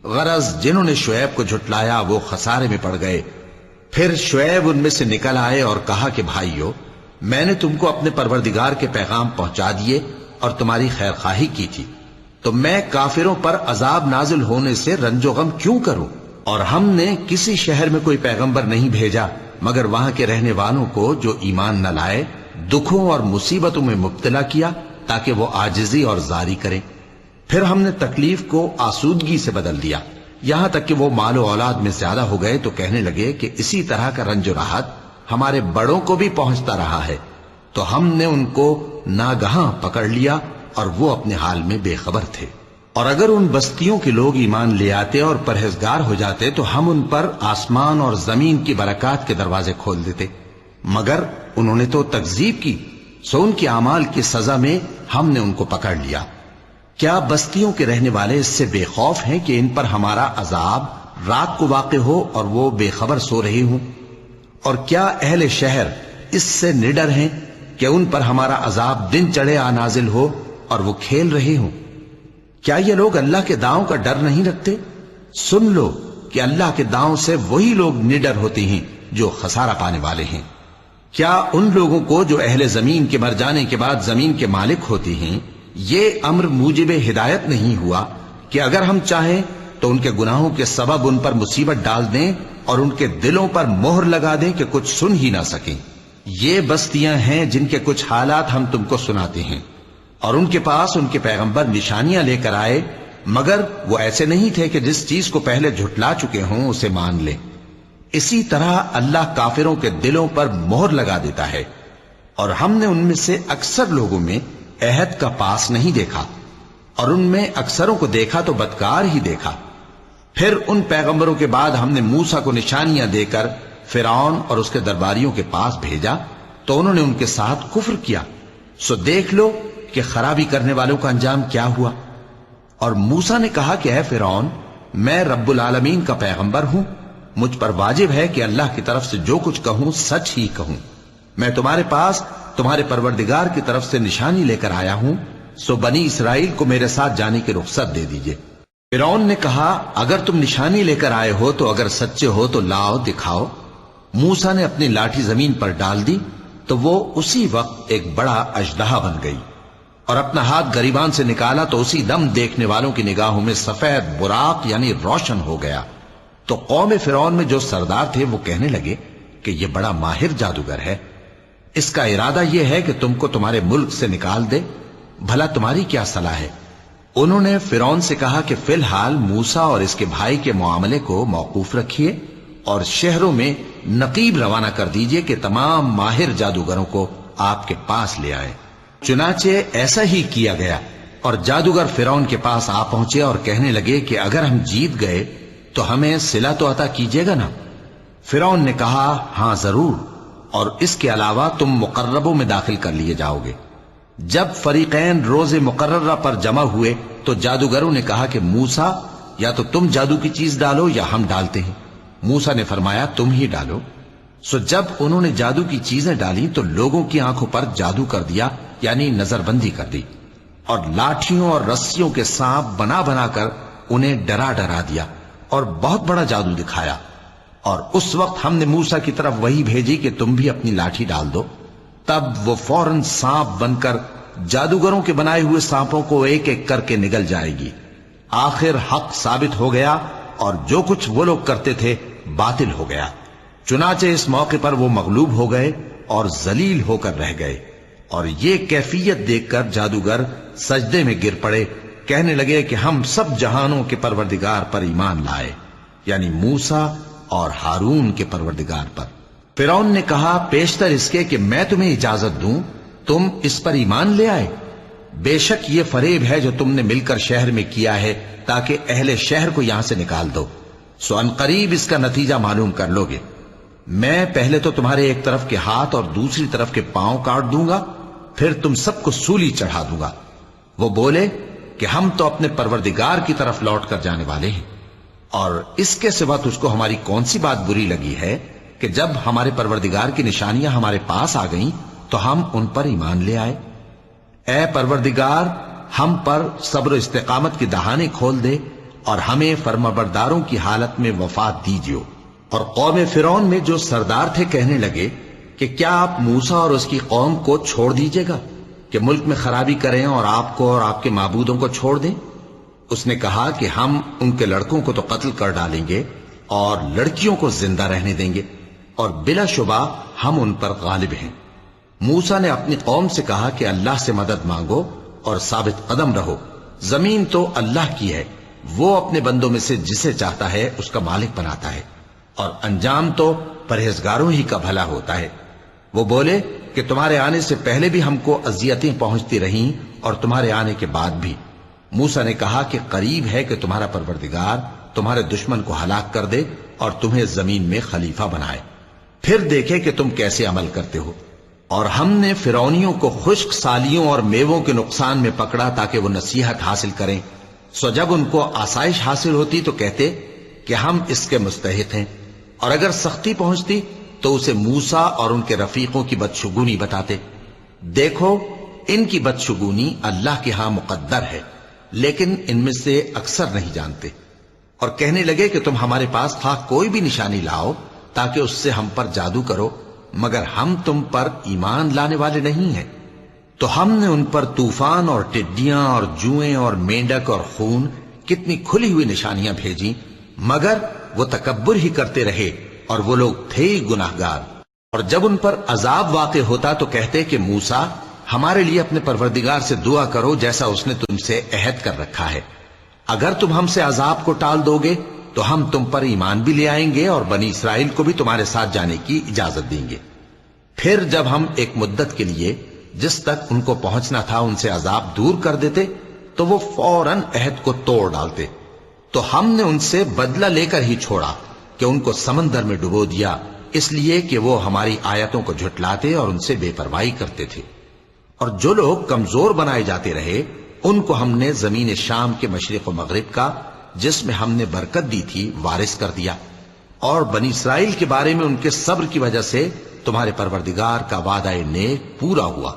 غرض جنہوں نے شعیب کو جھٹلایا وہ خسارے میں پڑ گئے. پھر شعیب ان میں سے نکل آئے اور کہا کہ بھائیو، میں نے تم کو اپنے پروردگار کے پیغام پہنچا دیے اور تمہاری خیر خواہی کی تھی، تو میں کافروں پر عذاب نازل ہونے سے رنج و غم کیوں کروں؟ اور ہم نے کسی شہر میں کوئی پیغمبر نہیں بھیجا مگر وہاں کے رہنے والوں کو جو ایمان نہ لائے دکھوں اور مصیبتوں میں مبتلا کیا تاکہ وہ عاجزی اور زاری کریں. پھر ہم نے تکلیف کو آسودگی سے بدل دیا، یہاں تک کہ وہ مال و اولاد میں زیادہ ہو گئے تو کہنے لگے کہ اسی طرح کا رنج و راحت ہمارے بڑوں کو بھی پہنچتا رہا ہے. تو ہم نے ان کو ناگہاں پکڑ لیا اور وہ اپنے حال میں بے خبر تھے. اور اگر ان بستیوں کے لوگ ایمان لے آتے اور پرہیزگار ہو جاتے تو ہم ان پر آسمان اور زمین کی برکات کے دروازے کھول دیتے، مگر انہوں نے تو تکذیب کی، سو ان کے اعمال کی سزا میں ہم نے ان کو پکڑ لیا. کیا بستیوں کے رہنے والے اس سے بے خوف ہیں کہ ان پر ہمارا عذاب رات کو واقع ہو اور وہ بے خبر سو رہے ہوں؟ اور کیا اہل شہر اس سے نڈر ہیں کہ ان پر ہمارا عذاب دن چڑھے آ نازل ہو اور وہ کھیل رہے ہوں؟ کیا یہ لوگ اللہ کے داؤں کا ڈر نہیں رکھتے؟ سن لو کہ اللہ کے داؤں سے وہی لوگ نڈر ہوتے ہیں جو خسارہ پانے والے ہیں. کیا ان لوگوں کو جو اہل زمین کے مر جانے کے بعد زمین کے مالک ہوتے ہیں یہ امر موجب ہدایت نہیں ہوا کہ اگر ہم چاہیں تو ان کے گناہوں کے سبب ان پر مصیبت ڈال دیں اور ان کے دلوں پر مہر لگا دیں کہ کچھ سن ہی نہ سکیں؟ یہ بستیاں ہیں جن کے کچھ حالات ہم تم کو سناتے ہیں، اور ان کے پاس ان کے پیغمبر نشانیاں لے کر آئے، مگر وہ ایسے نہیں تھے کہ جس چیز کو پہلے جھٹلا چکے ہوں اسے مان لیں. اسی طرح اللہ کافروں کے دلوں پر مہر لگا دیتا ہے. اور ہم نے ان میں سے اکثر لوگوں میں عہد کا پاس نہیں دیکھا، اور ان میں اکثروں کو دیکھا تو بدکار ہی دیکھا. پھر ان پیغمبروں کے بعد ہم نے موسیٰ کو نشانیاں دے کر فرعون اور اس کے درباریوں کے پاس بھیجا تو انہوں نے ان کے ساتھ کفر کیا. سو دیکھ لو کہ خرابی کرنے والوں کا انجام کیا ہوا. اور موسیٰ نے کہا کہ اے فرعون، میں رب العالمین کا پیغمبر ہوں، مجھ پر واجب ہے کہ اللہ کی طرف سے جو کچھ کہوں سچ ہی کہوں. میں تمہارے پاس تمہارے پروردگار کی طرف سے نشانی لے کر آیا ہوں، سو بنی اسرائیل کو میرے ساتھ جانے کی رخصت دے دیجئے. فرعون نے کہا اگر تم نشانی لے کر آئے ہو تو اگر سچے ہو تو لاؤ دکھاؤ. موسیٰ نے اپنی لاٹھی زمین پر ڈال دی تو وہ اسی وقت ایک بڑا اژدہا بن گئی، اور اپنا ہاتھ گریبان سے نکالا تو اسی دم دیکھنے والوں کی نگاہوں میں سفید براق یعنی روشن ہو گیا. تو قوم فرعون میں جو سردار تھے وہ کہنے لگے کہ یہ بڑا ماہر جادوگر ہے، اس کا ارادہ یہ ہے کہ تم کو تمہارے ملک سے نکال دے، بھلا تمہاری کیا صلاح ہے؟ انہوں نے فرعون سے کہا کہ فی الحال موسیٰ اور اس کے بھائی کے معاملے کو موقوف رکھیے اور شہروں میں نقیب روانہ کر دیجئے کہ تمام ماہر جادوگروں کو آپ کے پاس لے آئیں. چنانچہ ایسا ہی کیا گیا، اور جادوگر فرعون کے پاس آ پہنچے اور کہنے لگے کہ اگر ہم جیت گئے تو ہمیں صلہ تو عطا کیجیے گا نا؟ فرعون نے کہا ہاں ضرور، اور اس کے علاوہ تم مقربوں میں داخل کر لیے جاؤ گے۔ جب فریقین روز مقررہ پر جمع ہوئے تو جادوگروں نے کہا کہ موسیٰ یا تو تم جادو کی چیز ڈالو یا ہم ڈالتے ہیں۔ موسیٰ نے فرمایا تم ہی ڈالو۔ سو جب انہوں نے جادو کی چیزیں ڈالی تو لوگوں کی آنکھوں پر جادو کر دیا، یعنی نظر بندی کر دی، اور لاٹھیوں اور رسیوں کے سانپ بنا بنا کر انہیں ڈرا ڈرا دیا اور بہت بڑا جادو دکھایا۔ اور اس وقت ہم نے موسیٰ کی طرف وحی بھیجی کہ تم بھی اپنی لاٹھی ڈال دو، تب وہ فوراً سانپ بن کر جادوگروں کے بنائے ہوئے سانپوں کو ایک ایک کر کے نگل جائے گی۔ آخر حق ثابت ہو گیا اور جو کچھ وہ لوگ کرتے تھے باطل ہو گیا۔ چنانچہ اس موقع پر وہ مغلوب ہو گئے اور ذلیل ہو کر رہ گئے، اور یہ کیفیت دیکھ کر جادوگر سجدے میں گر پڑے، کہنے لگے کہ ہم سب جہانوں کے پروردگار پر ایمان لائے، یعنی موسیٰ اور ہارون کے پروردگار پر۔ فرعون نے کہا پیشتر اس کے کہ میں تمہیں اجازت دوں تم اس پر ایمان لے آئے؟ بے شک یہ فریب ہے جو تم نے مل کر شہر میں کیا ہے تاکہ اہل شہر کو یہاں سے نکال دو، سو ان قریب اس کا نتیجہ معلوم کر لو گے۔ میں پہلے تو تمہارے ایک طرف کے ہاتھ اور دوسری طرف کے پاؤں کاٹ دوں گا، پھر تم سب کو سولی چڑھا دوں گا۔ وہ بولے کہ ہم تو اپنے پروردگار کی طرف لوٹ کر جانے والے ہیں، اور اس کے سوا تجھ کو ہماری کون سی بات بری لگی ہے کہ جب ہمارے پروردگار کی نشانیاں ہمارے پاس آ گئیں تو ہم ان پر ایمان لے آئے؟ اے پروردگار، ہم پر صبر و استقامت کی دہانے کھول دے اور ہمیں فرمانبرداروں کی حالت میں وفات دیجیو۔ اور قوم فرعون میں جو سردار تھے کہنے لگے کہ کیا آپ موسیٰ اور اس کی قوم کو چھوڑ دیجیے گا کہ ملک میں خرابی کریں اور آپ کو اور آپ کے معبودوں کو چھوڑ دیں؟ اس نے کہا کہ ہم ان کے لڑکوں کو تو قتل کر ڈالیں گے اور لڑکیوں کو زندہ رہنے دیں گے، اور بلا شبہ ہم ان پر غالب ہیں۔ موسیٰ نے اپنی قوم سے کہا کہ اللہ سے مدد مانگو اور ثابت قدم رہو، زمین تو اللہ کی ہے، وہ اپنے بندوں میں سے جسے چاہتا ہے اس کا مالک بناتا ہے، اور انجام تو پرہیزگاروں ہی کا بھلا ہوتا ہے۔ وہ بولے کہ تمہارے آنے سے پہلے بھی ہم کو اذیتیں پہنچتی رہیں اور تمہارے آنے کے بعد بھی۔ موسیٰ نے کہا کہ قریب ہے کہ تمہارا پروردگار تمہارے دشمن کو ہلاک کر دے اور تمہیں زمین میں خلیفہ بنائے، پھر دیکھے کہ تم کیسے عمل کرتے ہو۔ اور ہم نے فرعونیوں کو خشک سالیوں اور میووں کے نقصان میں پکڑا تاکہ وہ نصیحت حاصل کریں، سو جب ان کو آسائش حاصل ہوتی تو کہتے کہ ہم اس کے مستحق ہیں، اور اگر سختی پہنچتی تو اسے موسیٰ اور ان کے رفیقوں کی بدشگونی بتاتے۔ دیکھو ان کی بدشگونی اللہ کے ہاں مقدر ہے، لیکن ان میں سے اکثر نہیں جانتے۔ اور کہنے لگے کہ تم ہمارے پاس خواہ کوئی بھی نشانی لاؤ تاکہ اس سے ہم پر جادو کرو، مگر ہم تم پر ایمان لانے والے نہیں ہیں۔ تو ہم نے ان پر طوفان اور ٹڈیاں اور جوئیں اور مینڈک اور خون کتنی کھلی ہوئی نشانیاں بھیجیں، مگر وہ تکبر ہی کرتے رہے اور وہ لوگ تھے ہی گناہگار۔ اور جب ان پر عذاب واقع ہوتا تو کہتے کہ موسیٰ ہمارے لیے اپنے پروردگار سے دعا کرو جیسا اس نے تم سے عہد کر رکھا ہے، اگر تم ہم سے عذاب کو ٹال دو گے تو ہم تم پر ایمان بھی لے آئیں گے اور بنی اسرائیل کو بھی تمہارے ساتھ جانے کی اجازت دیں گے۔ پھر جب ہم ایک مدت کے لیے جس تک ان کو پہنچنا تھا ان سے عذاب دور کر دیتے تو وہ فوراً عہد کو توڑ ڈالتے، تو ہم نے ان سے بدلہ لے کر ہی چھوڑا کہ ان کو سمندر میں ڈبو دیا، اس لیے کہ وہ ہماری آیتوں کو جھٹلاتے اور ان سے بے پرواہی کرتے تھے۔ اور جو لوگ کمزور بنائے جاتے رہے ان کو ہم نے زمین شام کے مشرق و مغرب کا جس میں ہم نے برکت دی تھی وارث کر دیا، اور بنی اسرائیل کے بارے میں ان کے صبر کی وجہ سے تمہارے پروردگار کا وعدہ نیک پورا ہوا۔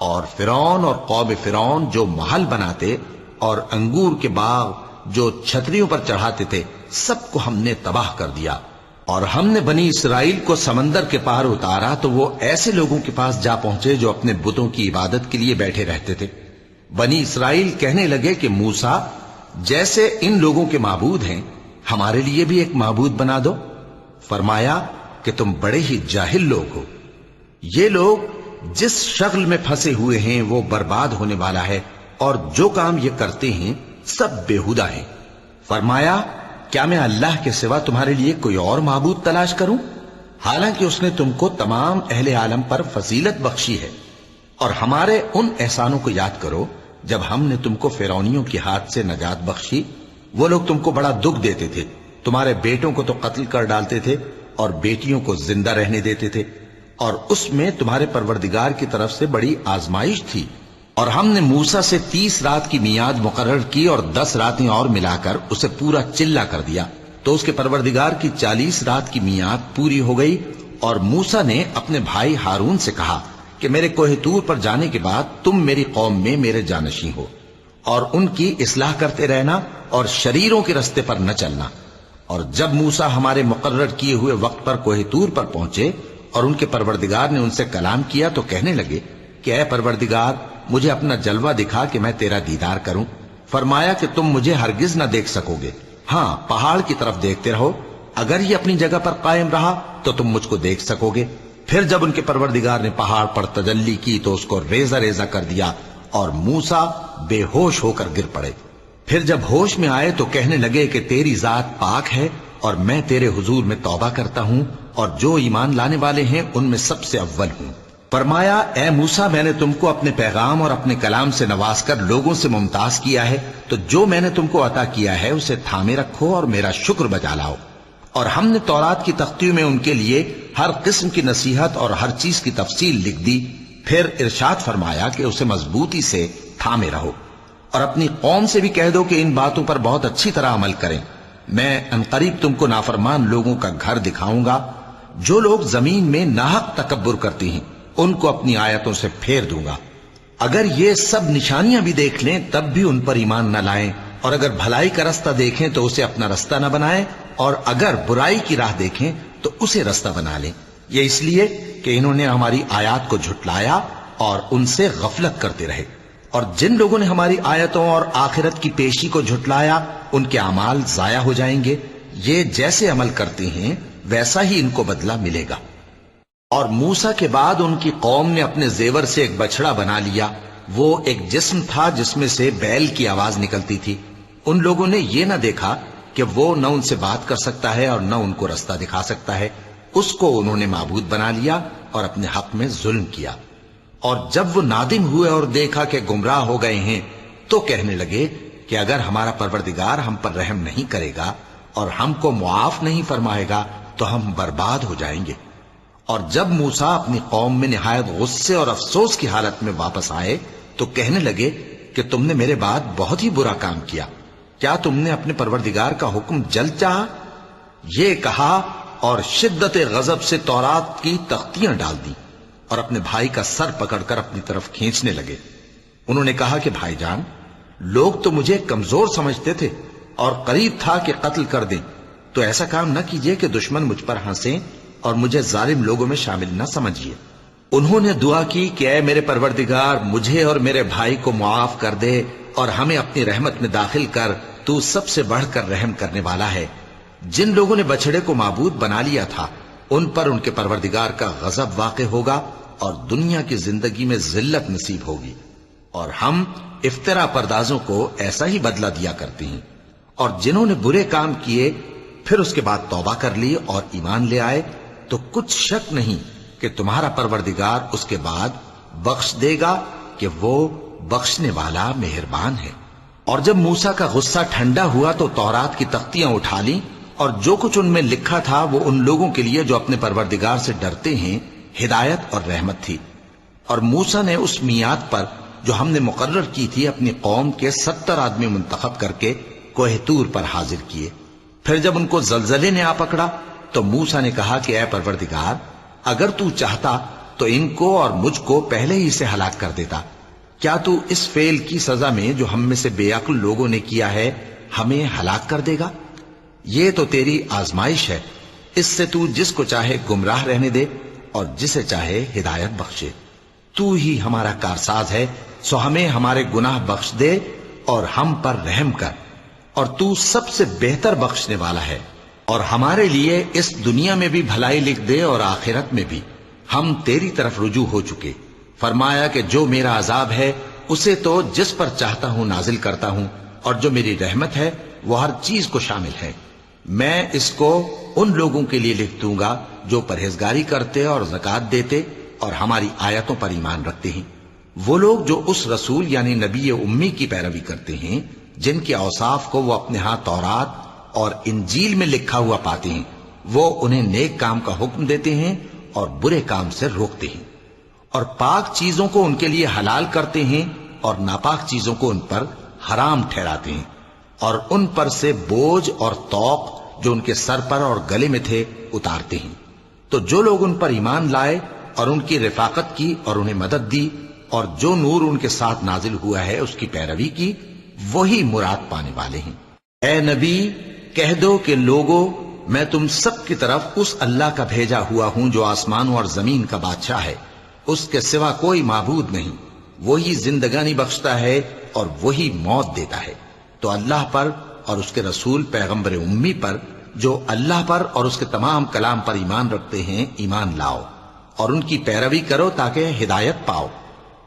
اور فرعون اور قوم فرعون جو محل بناتے اور انگور کے باغ جو چھتریوں پر چڑھاتے تھے سب کو ہم نے تباہ کر دیا۔ اور ہم نے بنی اسرائیل کو سمندر کے پار اتارا تو وہ ایسے لوگوں کے پاس جا پہنچے جو اپنے بتوں کی عبادت کے لیے بیٹھے رہتے تھے۔ بنی اسرائیل کہنے لگے کہ موسیٰ جیسے ان لوگوں کے معبود ہیں ہمارے لیے بھی ایک معبود بنا دو۔ فرمایا کہ تم بڑے ہی جاہل لوگ ہو، یہ لوگ جس شغل میں پھنسے ہوئے ہیں وہ برباد ہونے والا ہے، اور جو کام یہ کرتے ہیں سب بےہودہ ہیں۔ فرمایا کیا میں اللہ کے سوا تمہارے لیے کوئی اور معبود تلاش کروں، حالانکہ اس نے تم کو تمام اہل عالم پر فضیلت بخشی ہے۔ اور ہمارے ان احسانوں کو یاد کرو جب ہم نے تم کو فرعونیوں کے ہاتھ سے نجات بخشی، وہ لوگ تم کو بڑا دکھ دیتے تھے، تمہارے بیٹوں کو تو قتل کر ڈالتے تھے اور بیٹیوں کو زندہ رہنے دیتے تھے، اور اس میں تمہارے پروردگار کی طرف سے بڑی آزمائش تھی۔ اور ہم نے موسیٰ سے 30 رات کی میعاد مقرر کی اور 10 راتیں اور ملا کر اسے پورا چلہ کر دیا، تو اس کے پروردگار کی 40 رات کی میعاد پوری ہو گئی۔ اور موسیٰ نے اپنے بھائی ہارون سے کہا کہ میرے کوہ طور پر جانے کے بعد تم میری قوم میں میرے جانشین ہو، اور ان کی اصلاح کرتے رہنا اور شریروں کے رستے پر نہ چلنا۔ اور جب موسیٰ ہمارے مقرر کیے ہوئے وقت پر کوہ طور پر پہنچے اور ان کے پروردگار نے ان سے کلام کیا تو کہنے لگے کہ اے پروردگار، مجھے اپنا جلوہ دکھا کہ میں تیرا دیدار کروں۔ فرمایا کہ تم مجھے ہرگز نہ دیکھ سکو گے، ہاں پہاڑ کی طرف دیکھتے رہو، اگر یہ اپنی جگہ پر قائم رہا تو تم مجھ کو دیکھ سکو گے۔ پھر جب ان کے پروردگار نے پہاڑ پر تجلی کی تو اس کو ریزہ ریزہ کر دیا اور موسیٰ بے ہوش ہو کر گر پڑے۔ پھر جب ہوش میں آئے تو کہنے لگے کہ تیری ذات پاک ہے اور میں تیرے حضور میں توبہ کرتا ہوں اور جو ایمان لانے والے ہیں ان میں سب سے اول ہوں۔ فرمایا اے موسیٰ، میں نے تم کو اپنے پیغام اور اپنے کلام سے نواز کر لوگوں سے ممتاز کیا ہے، تو جو میں نے تم کو عطا کیا ہے اسے تھامے رکھو اور میرا شکر بجا لاؤ۔ اور ہم نے تورات کی تختیوں میں ان کے لیے ہر قسم کی نصیحت اور ہر چیز کی تفصیل لکھ دی۔ پھر ارشاد فرمایا کہ اسے مضبوطی سے تھامے رہو، اور اپنی قوم سے بھی کہہ دو کہ ان باتوں پر بہت اچھی طرح عمل کریں۔ میں انقریب تم کو نافرمان لوگوں کا گھر دکھاؤں گا۔ جو لوگ زمین میں ناحق تکبر کرتی ہیں ان کو اپنی آیتوں سے پھیر دوں گا۔ اگر یہ سب نشانیاں بھی دیکھ لیں تب بھی ان پر ایمان نہ لائیں، اور اگر بھلائی کا رستہ دیکھیں تو اسے اپنا رستہ نہ بنائیں، اور اگر برائی کی راہ دیکھیں تو اسے رستہ بنا لیں۔ یہ اس لیے کہ انہوں نے ہماری آیات کو جھٹلایا اور ان سے غفلت کرتے رہے۔ اور جن لوگوں نے ہماری آیتوں اور آخرت کی پیشی کو جھٹلایا ان کے اعمال ضائع ہو جائیں گے۔ یہ جیسے عمل کرتے ہیں ویسا ہی ان کو بدلہ ملے گا۔ اور موسیٰ کے بعد ان کی قوم نے اپنے زیور سے ایک بچڑا بنا لیا، وہ ایک جسم تھا جس میں سے بیل کی آواز نکلتی تھی۔ ان لوگوں نے یہ نہ دیکھا کہ وہ نہ ان سے بات کر سکتا ہے اور نہ ان کو رستہ دکھا سکتا ہے، اس کو انہوں نے معبود بنا لیا اور اپنے حق میں ظلم کیا۔ اور جب وہ نادم ہوئے اور دیکھا کہ گمراہ ہو گئے ہیں تو کہنے لگے کہ اگر ہمارا پروردگار ہم پر رحم نہیں کرے گا اور ہم کو معاف نہیں فرمائے گا تو ہم برباد ہو جائیں گے۔ اور جب موسیٰ اپنی قوم میں نہایت غصے اور افسوس کی حالت میں واپس آئے تو کہنے لگے کہ تم نے میرے بعد بہت ہی برا کام کیا، کیا تم نے اپنے پروردگار کا حکم جلد چاہا؟ یہ کہا اور شدت غضب سے تورات کی تختیاں ڈال دی اور اپنے بھائی کا سر پکڑ کر اپنی طرف کھینچنے لگے۔ انہوں نے کہا کہ بھائی جان، لوگ تو مجھے کمزور سمجھتے تھے اور قریب تھا کہ قتل کر دیں، تو ایسا کام نہ کیجیے کہ دشمن مجھ پر ہنسیں اور مجھے ظالم لوگوں میں شامل نہ سمجھیے۔ انہوں نے دعا کی کہ اے میرے پروردگار، مجھے اور میرے بھائی کو معاف کر دے اور ہمیں اپنی رحمت میں داخل کر، تو سب سے بڑھ کر رحم کرنے والا ہے۔ جن لوگوں نے بچڑے کو معبود بنا لیا تھا ان پر ان کے پروردگار کا غضب واقع ہوگا اور دنیا کی زندگی میں ذلت نصیب ہوگی، اور ہم افترا پردازوں کو ایسا ہی بدلہ دیا کرتے ہیں۔ اور جنہوں نے برے کام کیے پھر اس کے بعد توبہ کر لی اور ایمان لے آئے تو کچھ شک نہیں کہ تمہارا پروردگار اس کے بعد بخش دے گا کہ وہ بخشنے والا مہربان ہے۔ اور جب موسیٰ کا غصہ ٹھنڈا ہوا تو تورات کی تختیاں اٹھا لیں، اور جو کچھ ان میں لکھا تھا وہ ان لوگوں کے لیے جو اپنے پروردگار سے ڈرتے ہیں ہدایت اور رحمت تھی۔ اور موسیٰ نے اس میعاد پر جو ہم نے مقرر کی تھی اپنی قوم کے 70 آدمی منتخب کر کے کوہ طور پر حاضر کیے۔ پھر جب ان کو زلزلے نے آ پکڑا تو موسیٰ نے کہا کہ اے پروردگار، اگر تو چاہتا تو ان کو اور مجھ کو پہلے ہی سے ہلاک کر دیتا۔ کیا تو اس فعل کی سزا میں جو ہم میں سے بے عقل لوگوں نے کیا ہے ہمیں ہلاک کر دے گا؟ یہ تو تیری آزمائش ہے، اس سے تو جس کو چاہے گمراہ رہنے دے اور جسے چاہے ہدایت بخشے۔ تو ہی ہمارا کارساز ہے، سو ہمیں ہمارے گناہ بخش دے اور ہم پر رحم کر، اور تو سب سے بہتر بخشنے والا ہے۔ اور ہمارے لیے اس دنیا میں بھی بھلائی لکھ دے اور آخرت میں بھی، ہم تیری طرف رجوع ہو چکے۔ فرمایا کہ جو میرا عذاب ہے اسے تو جس پر چاہتا ہوں نازل کرتا ہوں، اور جو میری رحمت ہے وہ ہر چیز کو شامل ہے۔ میں اس کو ان لوگوں کے لیے لکھ دوں گا جو پرہیزگاری کرتے اور زکوٰۃ دیتے اور ہماری آیتوں پر ایمان رکھتے ہیں، وہ لوگ جو اس رسول یعنی نبی امی کی پیروی کرتے ہیں جن کے اوصاف کو وہ اپنے ہاں تورات اور انجیل میں لکھا ہوا پاتے ہیں، وہ انہیں نیک کام کا حکم دیتے ہیں اور برے کام سے روکتے ہیں، اور پاک چیزوں کو ان کے لیے حلال کرتے ہیں اور ناپاک چیزوں کو ان پر حرام ٹھہراتے ہیں، اور ان پر سے بوجھ اور طوق جو ان کے سر پر اور گلے میں تھے اتارتے ہیں۔ تو جو لوگ ان پر ایمان لائے اور ان کی رفاقت کی اور انہیں مدد دی اور جو نور ان کے ساتھ نازل ہوا ہے اس کی پیروی کی، وہی مراد پانے والے ہیں۔ اے نبی کہہ دو کہ لوگو، میں تم سب کی طرف اس اللہ کا بھیجا ہوا ہوں جو آسمانوں اور زمین کا بادشاہ ہے، اس کے سوا کوئی معبود نہیں، وہی زندگانی بخشتا ہے اور وہی موت دیتا ہے۔ تو اللہ پر اور اس کے رسول پیغمبر امی پر جو اللہ پر اور اس کے تمام کلام پر ایمان رکھتے ہیں ایمان لاؤ اور ان کی پیروی کرو تاکہ ہدایت پاؤ۔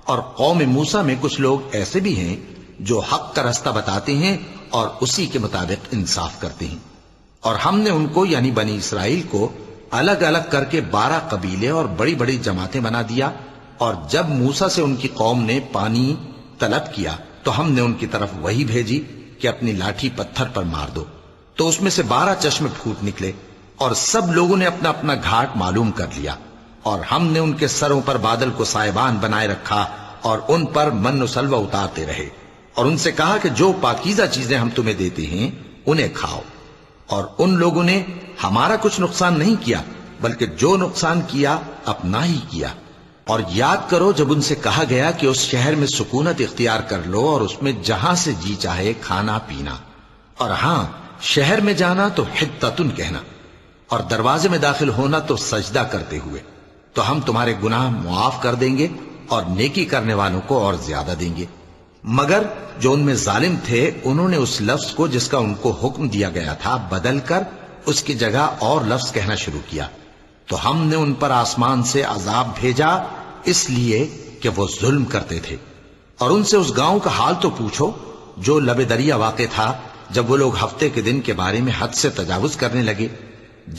اور قوم موسیٰ میں کچھ لوگ ایسے بھی ہیں جو حق کا رستہ بتاتے ہیں اور اسی کے مطابق انصاف کرتے ہیں، اور ہم نے ان کو یعنی بنی اسرائیل کو الگ الگ کر کے 12 قبیلے اور بڑی بڑی جماعتیں بنا دیا، اور جب موسیٰ سے ان کی قوم نے پانی طلب کیا تو ہم نے ان کی طرف وہی بھیجی کہ اپنی لاٹھی پتھر پر مار دو، تو اس میں سے 12 چشمے پھوٹ نکلے، اور سب لوگوں نے اپنا اپنا گھاٹ معلوم کر لیا، اور ہم نے ان کے سروں پر بادل کو سائبان بنائے رکھا اور ان پر من و سلوہ اتارتے رہے، اور ان سے کہا کہ جو پاکیزہ چیزیں ہم تمہیں دیتے ہیں انہیں کھاؤ، اور ان لوگوں نے ہمارا کچھ نقصان نہیں کیا بلکہ جو نقصان کیا اپنا ہی کیا۔ اور یاد کرو جب ان سے کہا گیا کہ اس شہر میں سکونت اختیار کر لو اور اس میں جہاں سے جی چاہے کھانا پینا، اور ہاں شہر میں جانا تو حتتن کہنا، اور دروازے میں داخل ہونا تو سجدہ کرتے ہوئے، تو ہم تمہارے گناہ معاف کر دیں گے اور نیکی کرنے والوں کو اور زیادہ دیں گے۔ مگر جو ان میں ظالم تھے انہوں نے اس لفظ کو جس کا ان کو حکم دیا گیا تھا بدل کر اس کی جگہ اور لفظ کہنا شروع کیا، تو ہم نے ان پر آسمان سے عذاب بھیجا اس لیے کہ وہ ظلم کرتے تھے۔ اور ان سے اس گاؤں کا حال تو پوچھو جو لب دریا واقع تھا، جب وہ لوگ ہفتے کے دن کے بارے میں حد سے تجاوز کرنے لگے،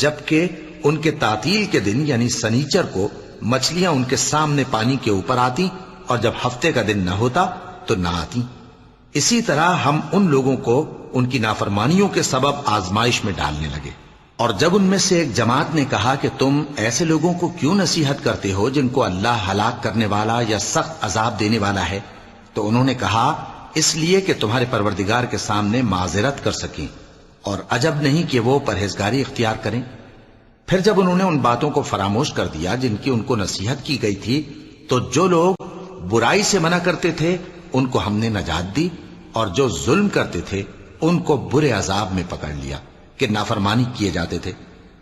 جبکہ ان کے تعطیل کے دن یعنی سنیچر کو مچھلیاں ان کے سامنے پانی کے اوپر آتی اور جب ہفتے کا دن نہ ہوتا تو نہ آتی۔ اسی طرح ہم ان لوگوں کو ان کی نافرمانیوں کے سبب آزمائش میں ڈالنے لگے۔ اور جب ان میں سے ایک جماعت نے کہا کہ تم ایسے لوگوں کو کیوں نصیحت کرتے ہو جن کو اللہ ہلاک کرنے والا یا سخت عذاب دینے والا ہے، تو انہوں نے کہا اس لیے کہ تمہارے پروردگار کے سامنے معذرت کر سکیں، اور عجب نہیں کہ وہ پرہیزگاری اختیار کریں۔ پھر جب انہوں نے ان باتوں کو فراموش کر دیا جن کی ان کو نصیحت کی گئی تھی، تو جو لوگ برائی سے منع کرتے تھے ان کو ہم نے نجات دی، اور جو ظلم کرتے تھے ان کو برے عذاب میں پکڑ لیا کہ نافرمانی کیے جاتے تھے۔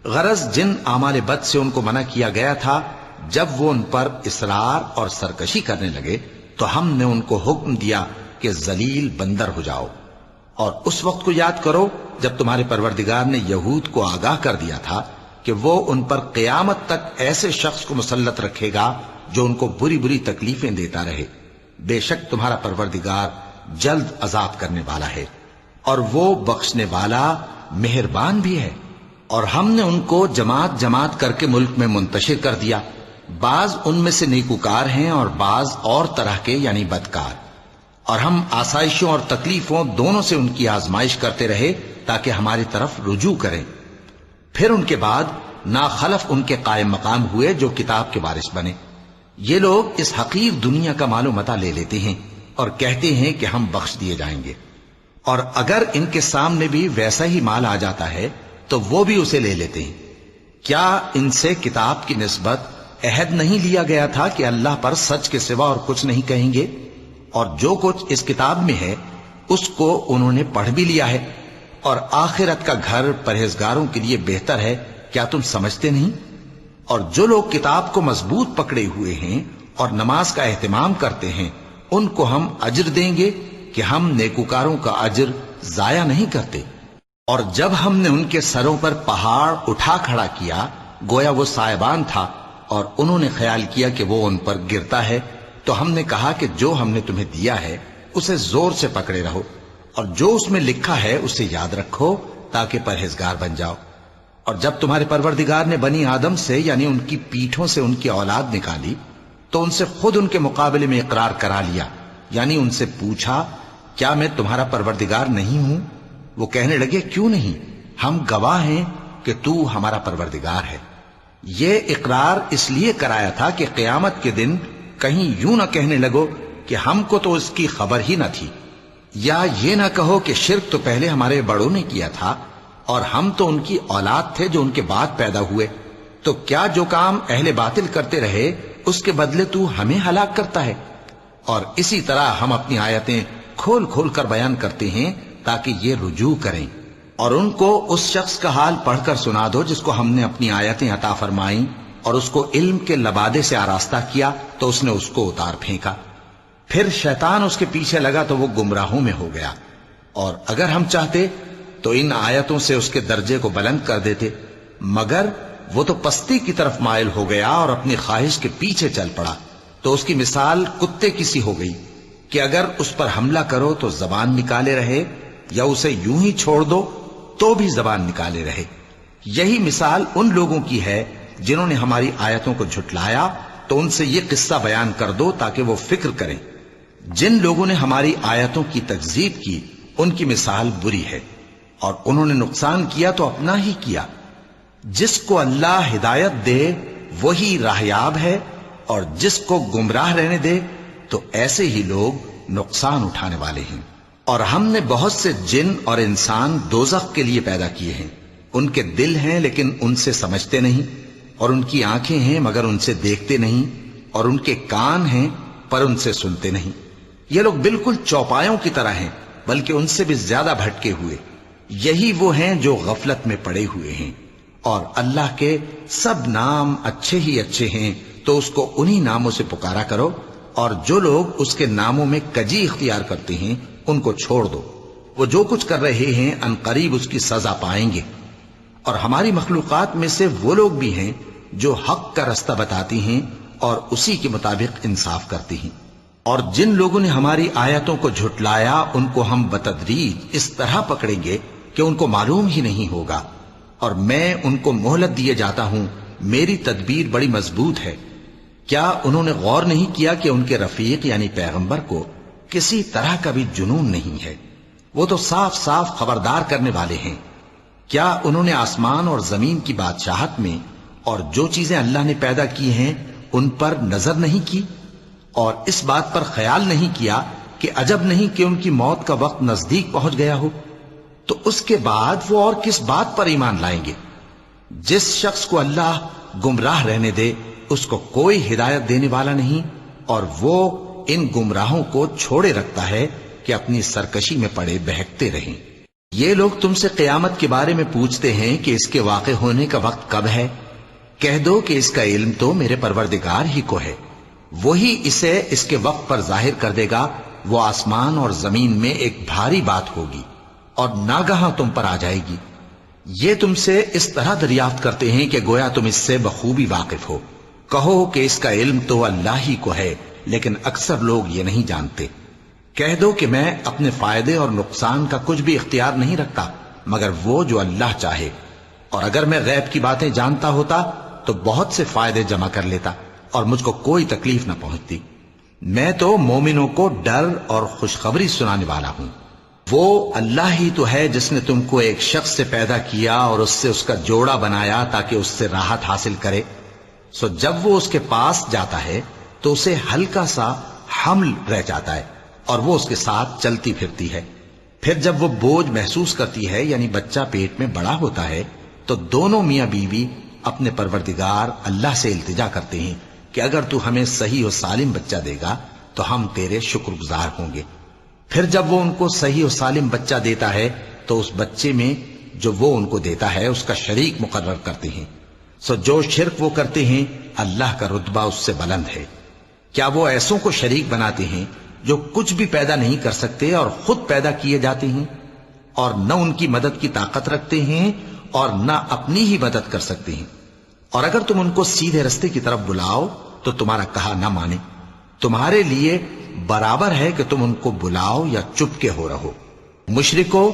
غرض جن اعمال بد سے ان کو منع کیا گیا تھا، جب وہ ان پر اصرار اور سرکشی کرنے لگے تو ہم نے ان کو حکم دیا کہ ذلیل بندر ہو جاؤ۔ اور اس وقت کو یاد کرو جب تمہارے پروردگار نے یہود کو آگاہ کر دیا تھا کہ وہ ان پر قیامت تک ایسے شخص کو مسلط رکھے گا جو ان کو بری بری تکلیفیں دیتا رہے۔ بے شک تمہارا پروردگار جلد عذاب کرنے والا ہے، اور وہ بخشنے والا مہربان بھی ہے۔ اور ہم نے ان کو جماعت جماعت کر کے ملک میں منتشر کر دیا، بعض ان میں سے نیکوکار ہیں اور بعض اور طرح کے یعنی بدکار، اور ہم آسائشوں اور تکلیفوں دونوں سے ان کی آزمائش کرتے رہے تاکہ ہماری طرف رجوع کریں۔ پھر ان کے بعد ناخلف ان کے قائم مقام ہوئے جو کتاب کے وارث بنے۔ یہ لوگ اس حقیر دنیا کا مال و متاع لے لیتے ہیں اور کہتے ہیں کہ ہم بخش دیے جائیں گے، اور اگر ان کے سامنے بھی ویسا ہی مال آ جاتا ہے تو وہ بھی اسے لے لیتے ہیں۔ کیا ان سے کتاب کی نسبت عہد نہیں لیا گیا تھا کہ اللہ پر سچ کے سوا اور کچھ نہیں کہیں گے؟ اور جو کچھ اس کتاب میں ہے اس کو انہوں نے پڑھ بھی لیا ہے، اور آخرت کا گھر پرہیزگاروں کے لیے بہتر ہے، کیا تم سمجھتے نہیں؟ اور جو لوگ کتاب کو مضبوط پکڑے ہوئے ہیں اور نماز کا اہتمام کرتے ہیں ان کو ہم اجر دیں گے کہ ہم نیکوکاروں کا اجر ضائع نہیں کرتے۔ اور جب ہم نے ان کے سروں پر پہاڑ اٹھا کھڑا کیا گویا وہ سائبان تھا، اور انہوں نے خیال کیا کہ وہ ان پر گرتا ہے، تو ہم نے کہا کہ جو ہم نے تمہیں دیا ہے اسے زور سے پکڑے رہو، اور جو اس میں لکھا ہے اسے یاد رکھو تاکہ پرہیزگار بن جاؤ۔ اور جب تمہارے پروردگار نے بنی آدم سے یعنی ان کی پیٹھوں سے ان کی اولاد نکالی تو ان سے خود ان کے مقابلے میں اقرار کرا لیا، یعنی ان سے پوچھا کیا میں تمہارا پروردگار نہیں ہوں؟ وہ کہنے لگے کیوں نہیں، ہم گواہ ہیں کہ تو ہمارا پروردگار ہے۔ یہ اقرار اس لیے کرایا تھا کہ قیامت کے دن کہیں یوں نہ کہنے لگو کہ ہم کو تو اس کی خبر ہی نہ تھی، یا یہ نہ کہو کہ شرک تو پہلے ہمارے بڑوں نے کیا تھا اور ہم تو ان کی اولاد تھے جو ان کے بعد پیدا ہوئے، تو کیا جو کام اہل باطل کرتے رہے اس کے بدلے تو ہمیں ہلاک کرتا ہے؟ اور اسی طرح ہم اپنی آیتیں کھول کھول کر بیان کرتے ہیں تاکہ یہ رجوع کریں، اور ان کو اس شخص کا حال پڑھ کر سنا دو جس کو ہم نے اپنی آیتیں عطا فرمائیں اور اس کو علم کے لبادے سے آراستہ کیا تو اس نے اس کو اتار پھینکا، پھر شیطان اس کے پیچھے لگا تو وہ گمراہوں میں ہو گیا، اور اگر ہم چاہتے تو ان آیتوں سے اس کے درجے کو بلند کر دیتے، مگر وہ تو پستی کی طرف مائل ہو گیا اور اپنی خواہش کے پیچھے چل پڑا، تو اس کی مثال کتے کی سی ہو گئی کہ اگر اس پر حملہ کرو تو زبان نکالے رہے، یا اسے یوں ہی چھوڑ دو تو بھی زبان نکالے رہے۔ یہی مثال ان لوگوں کی ہے جنہوں نے ہماری آیتوں کو جھٹلایا، تو ان سے یہ قصہ بیان کر دو تاکہ وہ فکر کریں۔ جن لوگوں نے ہماری آیتوں کی تکذیب کی ان کی مثال بری ہے، اور انہوں نے نقصان کیا تو اپنا ہی کیا۔ جس کو اللہ ہدایت دے وہی راہیاب ہے، اور جس کو گمراہ رہنے دے تو ایسے ہی لوگ نقصان اٹھانے والے ہیں۔ اور ہم نے بہت سے جن اور انسان دوزخ کے لیے پیدا کیے ہیں، ان کے دل ہیں لیکن ان سے سمجھتے نہیں، اور ان کی آنکھیں ہیں مگر ان سے دیکھتے نہیں، اور ان کے کان ہیں پر ان سے سنتے نہیں۔ یہ لوگ بالکل چوپایوں کی طرح ہیں، بلکہ ان سے بھی زیادہ بھٹکے ہوئے۔ یہی وہ ہیں جو غفلت میں پڑے ہوئے ہیں، اور اللہ کے سب نام اچھے ہی اچھے ہیں، تو اس کو انہی ناموں سے پکارا کرو، اور جو لوگ اس کے ناموں میں کجی اختیار کرتے ہیں ان کو چھوڑ دو، وہ جو کچھ کر رہے ہیں ان قریب اس کی سزا پائیں گے۔ اور ہماری مخلوقات میں سے وہ لوگ بھی ہیں جو حق کا رستہ بتاتی ہیں اور اسی کے مطابق انصاف کرتی ہیں، اور جن لوگوں نے ہماری آیتوں کو جھٹلایا ان کو ہم بتدریج اس طرح پکڑیں گے کہ ان کو معلوم ہی نہیں ہوگا، اور میں ان کو مہلت دیے جاتا ہوں، میری تدبیر بڑی مضبوط ہے۔ کیا انہوں نے غور نہیں کیا کہ ان کے رفیق یعنی پیغمبر کو کسی طرح کا بھی جنون نہیں ہے، وہ تو صاف صاف خبردار کرنے والے ہیں۔ کیا انہوں نے آسمان اور زمین کی بادشاہت میں اور جو چیزیں اللہ نے پیدا کی ہیں ان پر نظر نہیں کی، اور اس بات پر خیال نہیں کیا کہ عجب نہیں کہ ان کی موت کا وقت نزدیک پہنچ گیا ہو؟ تو اس کے بعد وہ اور کس بات پر ایمان لائیں گے؟ جس شخص کو اللہ گمراہ رہنے دے اس کو کوئی ہدایت دینے والا نہیں، اور وہ ان گمراہوں کو چھوڑے رکھتا ہے کہ اپنی سرکشی میں پڑے بہکتے رہیں۔ یہ لوگ تم سے قیامت کے بارے میں پوچھتے ہیں کہ اس کے واقع ہونے کا وقت کب ہے؟ کہہ دو کہ اس کا علم تو میرے پروردگار ہی کو ہے، وہی اسے اس کے وقت پر ظاہر کر دے گا۔ وہ آسمان اور زمین میں ایک بھاری بات ہوگی اور ناگہاں تم پر آ جائے گی۔ یہ تم سے اس طرح دریافت کرتے ہیں کہ گویا تم اس سے بخوبی واقف ہو۔ کہو کہ اس کا علم تو اللہ ہی کو ہے، لیکن اکثر لوگ یہ نہیں جانتے۔ کہہ دو کہ میں اپنے فائدے اور نقصان کا کچھ بھی اختیار نہیں رکھتا مگر وہ جو اللہ چاہے، اور اگر میں غیب کی باتیں جانتا ہوتا تو بہت سے فائدے جمع کر لیتا اور مجھ کو کوئی تکلیف نہ پہنچتی۔ میں تو مومنوں کو ڈر اور خوشخبری سنانے والا ہوں۔ وہ اللہ ہی تو ہے جس نے تم کو ایک شخص سے پیدا کیا اور اس سے اس کا جوڑا بنایا تاکہ اس سے راحت حاصل کرے، سو جب وہ اس کے پاس جاتا ہے تو اسے ہلکا سا حمل رہ جاتا ہے اور وہ اس کے ساتھ چلتی پھرتی ہے۔ پھر جب وہ بوجھ محسوس کرتی ہے یعنی بچہ پیٹ میں بڑا ہوتا ہے تو دونوں میاں بیوی اپنے پروردگار اللہ سے التجا کرتے ہیں کہ اگر تو ہمیں صحیح و سالم بچہ دے گا تو ہم تیرے شکر گزار ہوں گے۔ پھر جب وہ ان کو صحیح و سالم بچہ دیتا ہے تو اس بچے میں جو وہ ان کو دیتا ہے اس کا شریک مقرر کرتے ہیں، سو جو شرک وہ کرتے ہیں اللہ کا رتبہ اس سے بلند ہے۔ کیا وہ ایسوں کو شریک بناتے ہیں جو کچھ بھی پیدا نہیں کر سکتے اور خود پیدا کیے جاتے ہیں، اور نہ ان کی مدد کی طاقت رکھتے ہیں اور نہ اپنی ہی مدد کر سکتے ہیں؟ اور اگر تم ان کو سیدھے رستے کی طرف بلاؤ تو تمہارا کہا نہ مانے، تمہارے لیے برابر ہے کہ تم ان کو بلاؤ یا چپ کے ہو رہو۔ مشرکو،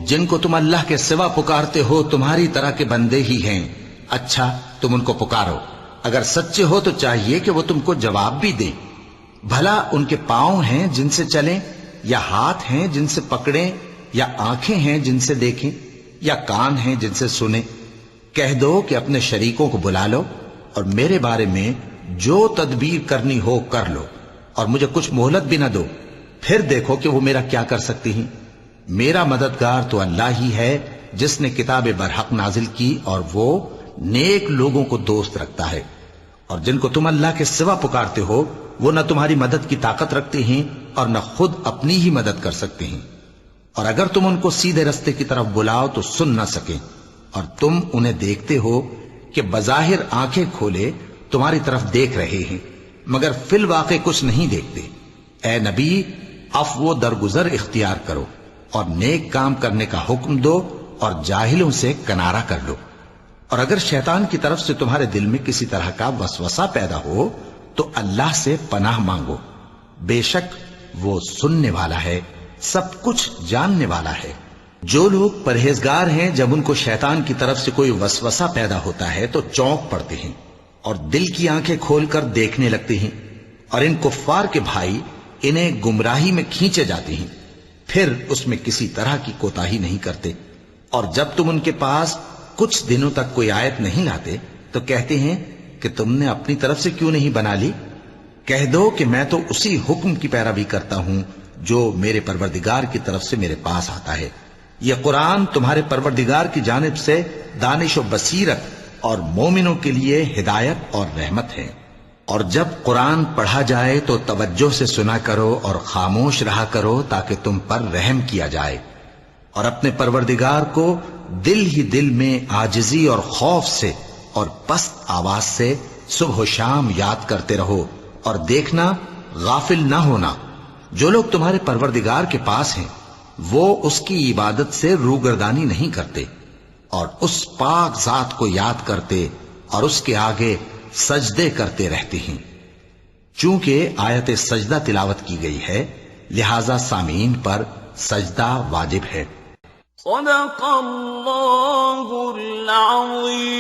جن کو تم اللہ کے سوا پکارتے ہو تمہاری طرح کے بندے ہی ہیں، اچھا تم ان کو پکارو، اگر سچے ہو تو چاہیے کہ وہ تم کو جواب بھی دیں۔ بھلا ان کے پاؤں ہیں جن سے چلیں، یا ہاتھ ہیں جن سے پکڑیں، یا آنکھیں ہیں جن سے دیکھیں، یا کان ہیں جن سے سنیں؟ کہہ دو کہ اپنے شریکوں کو بلا لو اور میرے بارے میں جو تدبیر کرنی ہو کر لو، اور مجھے کچھ مہلت بھی نہ دو، پھر دیکھو کہ وہ میرا کیا کر سکتی ہیں۔ میرا مددگار تو اللہ ہی ہے جس نے کتاب برحق نازل کی، اور وہ نیک لوگوں کو دوست رکھتا ہے۔ اور جن کو تم اللہ کے سوا پکارتے ہو وہ نہ تمہاری مدد کی طاقت رکھتے ہیں اور نہ خود اپنی ہی مدد کر سکتے ہیں، اور اگر تم ان کو سیدھے رستے کی طرف بلاؤ تو سن نہ سکیں، اور تم انہیں دیکھتے ہو کہ بظاہر آنکھیں کھولے تمہاری طرف دیکھ رہے ہیں مگر فی الواقع کچھ نہیں دیکھتے۔ اے نبی، عفو و درگزر اختیار کرو اور نیک کام کرنے کا حکم دو اور جاہلوں سے کنارہ کر لو۔ اور اگر شیطان کی طرف سے تمہارے دل میں کسی طرح کا وسوسہ پیدا ہو تو اللہ سے پناہ مانگو، بے شک وہ سننے والا ہے، سب کچھ جاننے والا ہے۔ جو لوگ پرہیزگار ہیں جب ان کو شیطان کی طرف سے کوئی وسوسہ پیدا ہوتا ہے تو چونک پڑتے ہیں اور دل کی آنکھیں کھول کر دیکھنے لگتے ہیں، اور ان کفار کے بھائی انہیں گمراہی میں کھینچے جاتے ہیں، پھر اس میں کسی طرح کی کوتاہی نہیں کرتے، اور جب تم ان کے پاس کچھ دنوں تک کوئی آیت نہیں لاتے تو کہتے ہیں کہ تم نے اپنی طرف سے کیوں نہیں بنا لی۔ کہہ دو کہ میں تو اسی حکم کی پیروی کرتا ہوں جو میرے پروردگار کی طرف سے میرے پاس آتا ہے۔ یہ قرآن تمہارے پروردگار کی جانب سے دانش و بصیرت اور مومنوں کے لیے ہدایت اور رحمت ہے۔ اور جب قرآن پڑھا جائے تو توجہ سے سنا کرو اور خاموش رہا کرو تاکہ تم پر رحم کیا جائے، اور اپنے پروردگار کو دل ہی دل میں عاجزی اور خوف سے اور پست آواز سے صبح و شام یاد کرتے رہو، اور دیکھنا غافل نہ ہونا، جو لوگ تمہارے پروردگار کے پاس ہیں وہ اس کی عبادت سے روگردانی نہیں کرتے، اور اس پاک ذات کو یاد کرتے اور اس کے آگے سجدے کرتے رہتے ہیں۔ چونکہ آیت سجدہ تلاوت کی گئی ہے لہذا سامعین پر سجدہ واجب ہے۔ صدق اللہ العظیم۔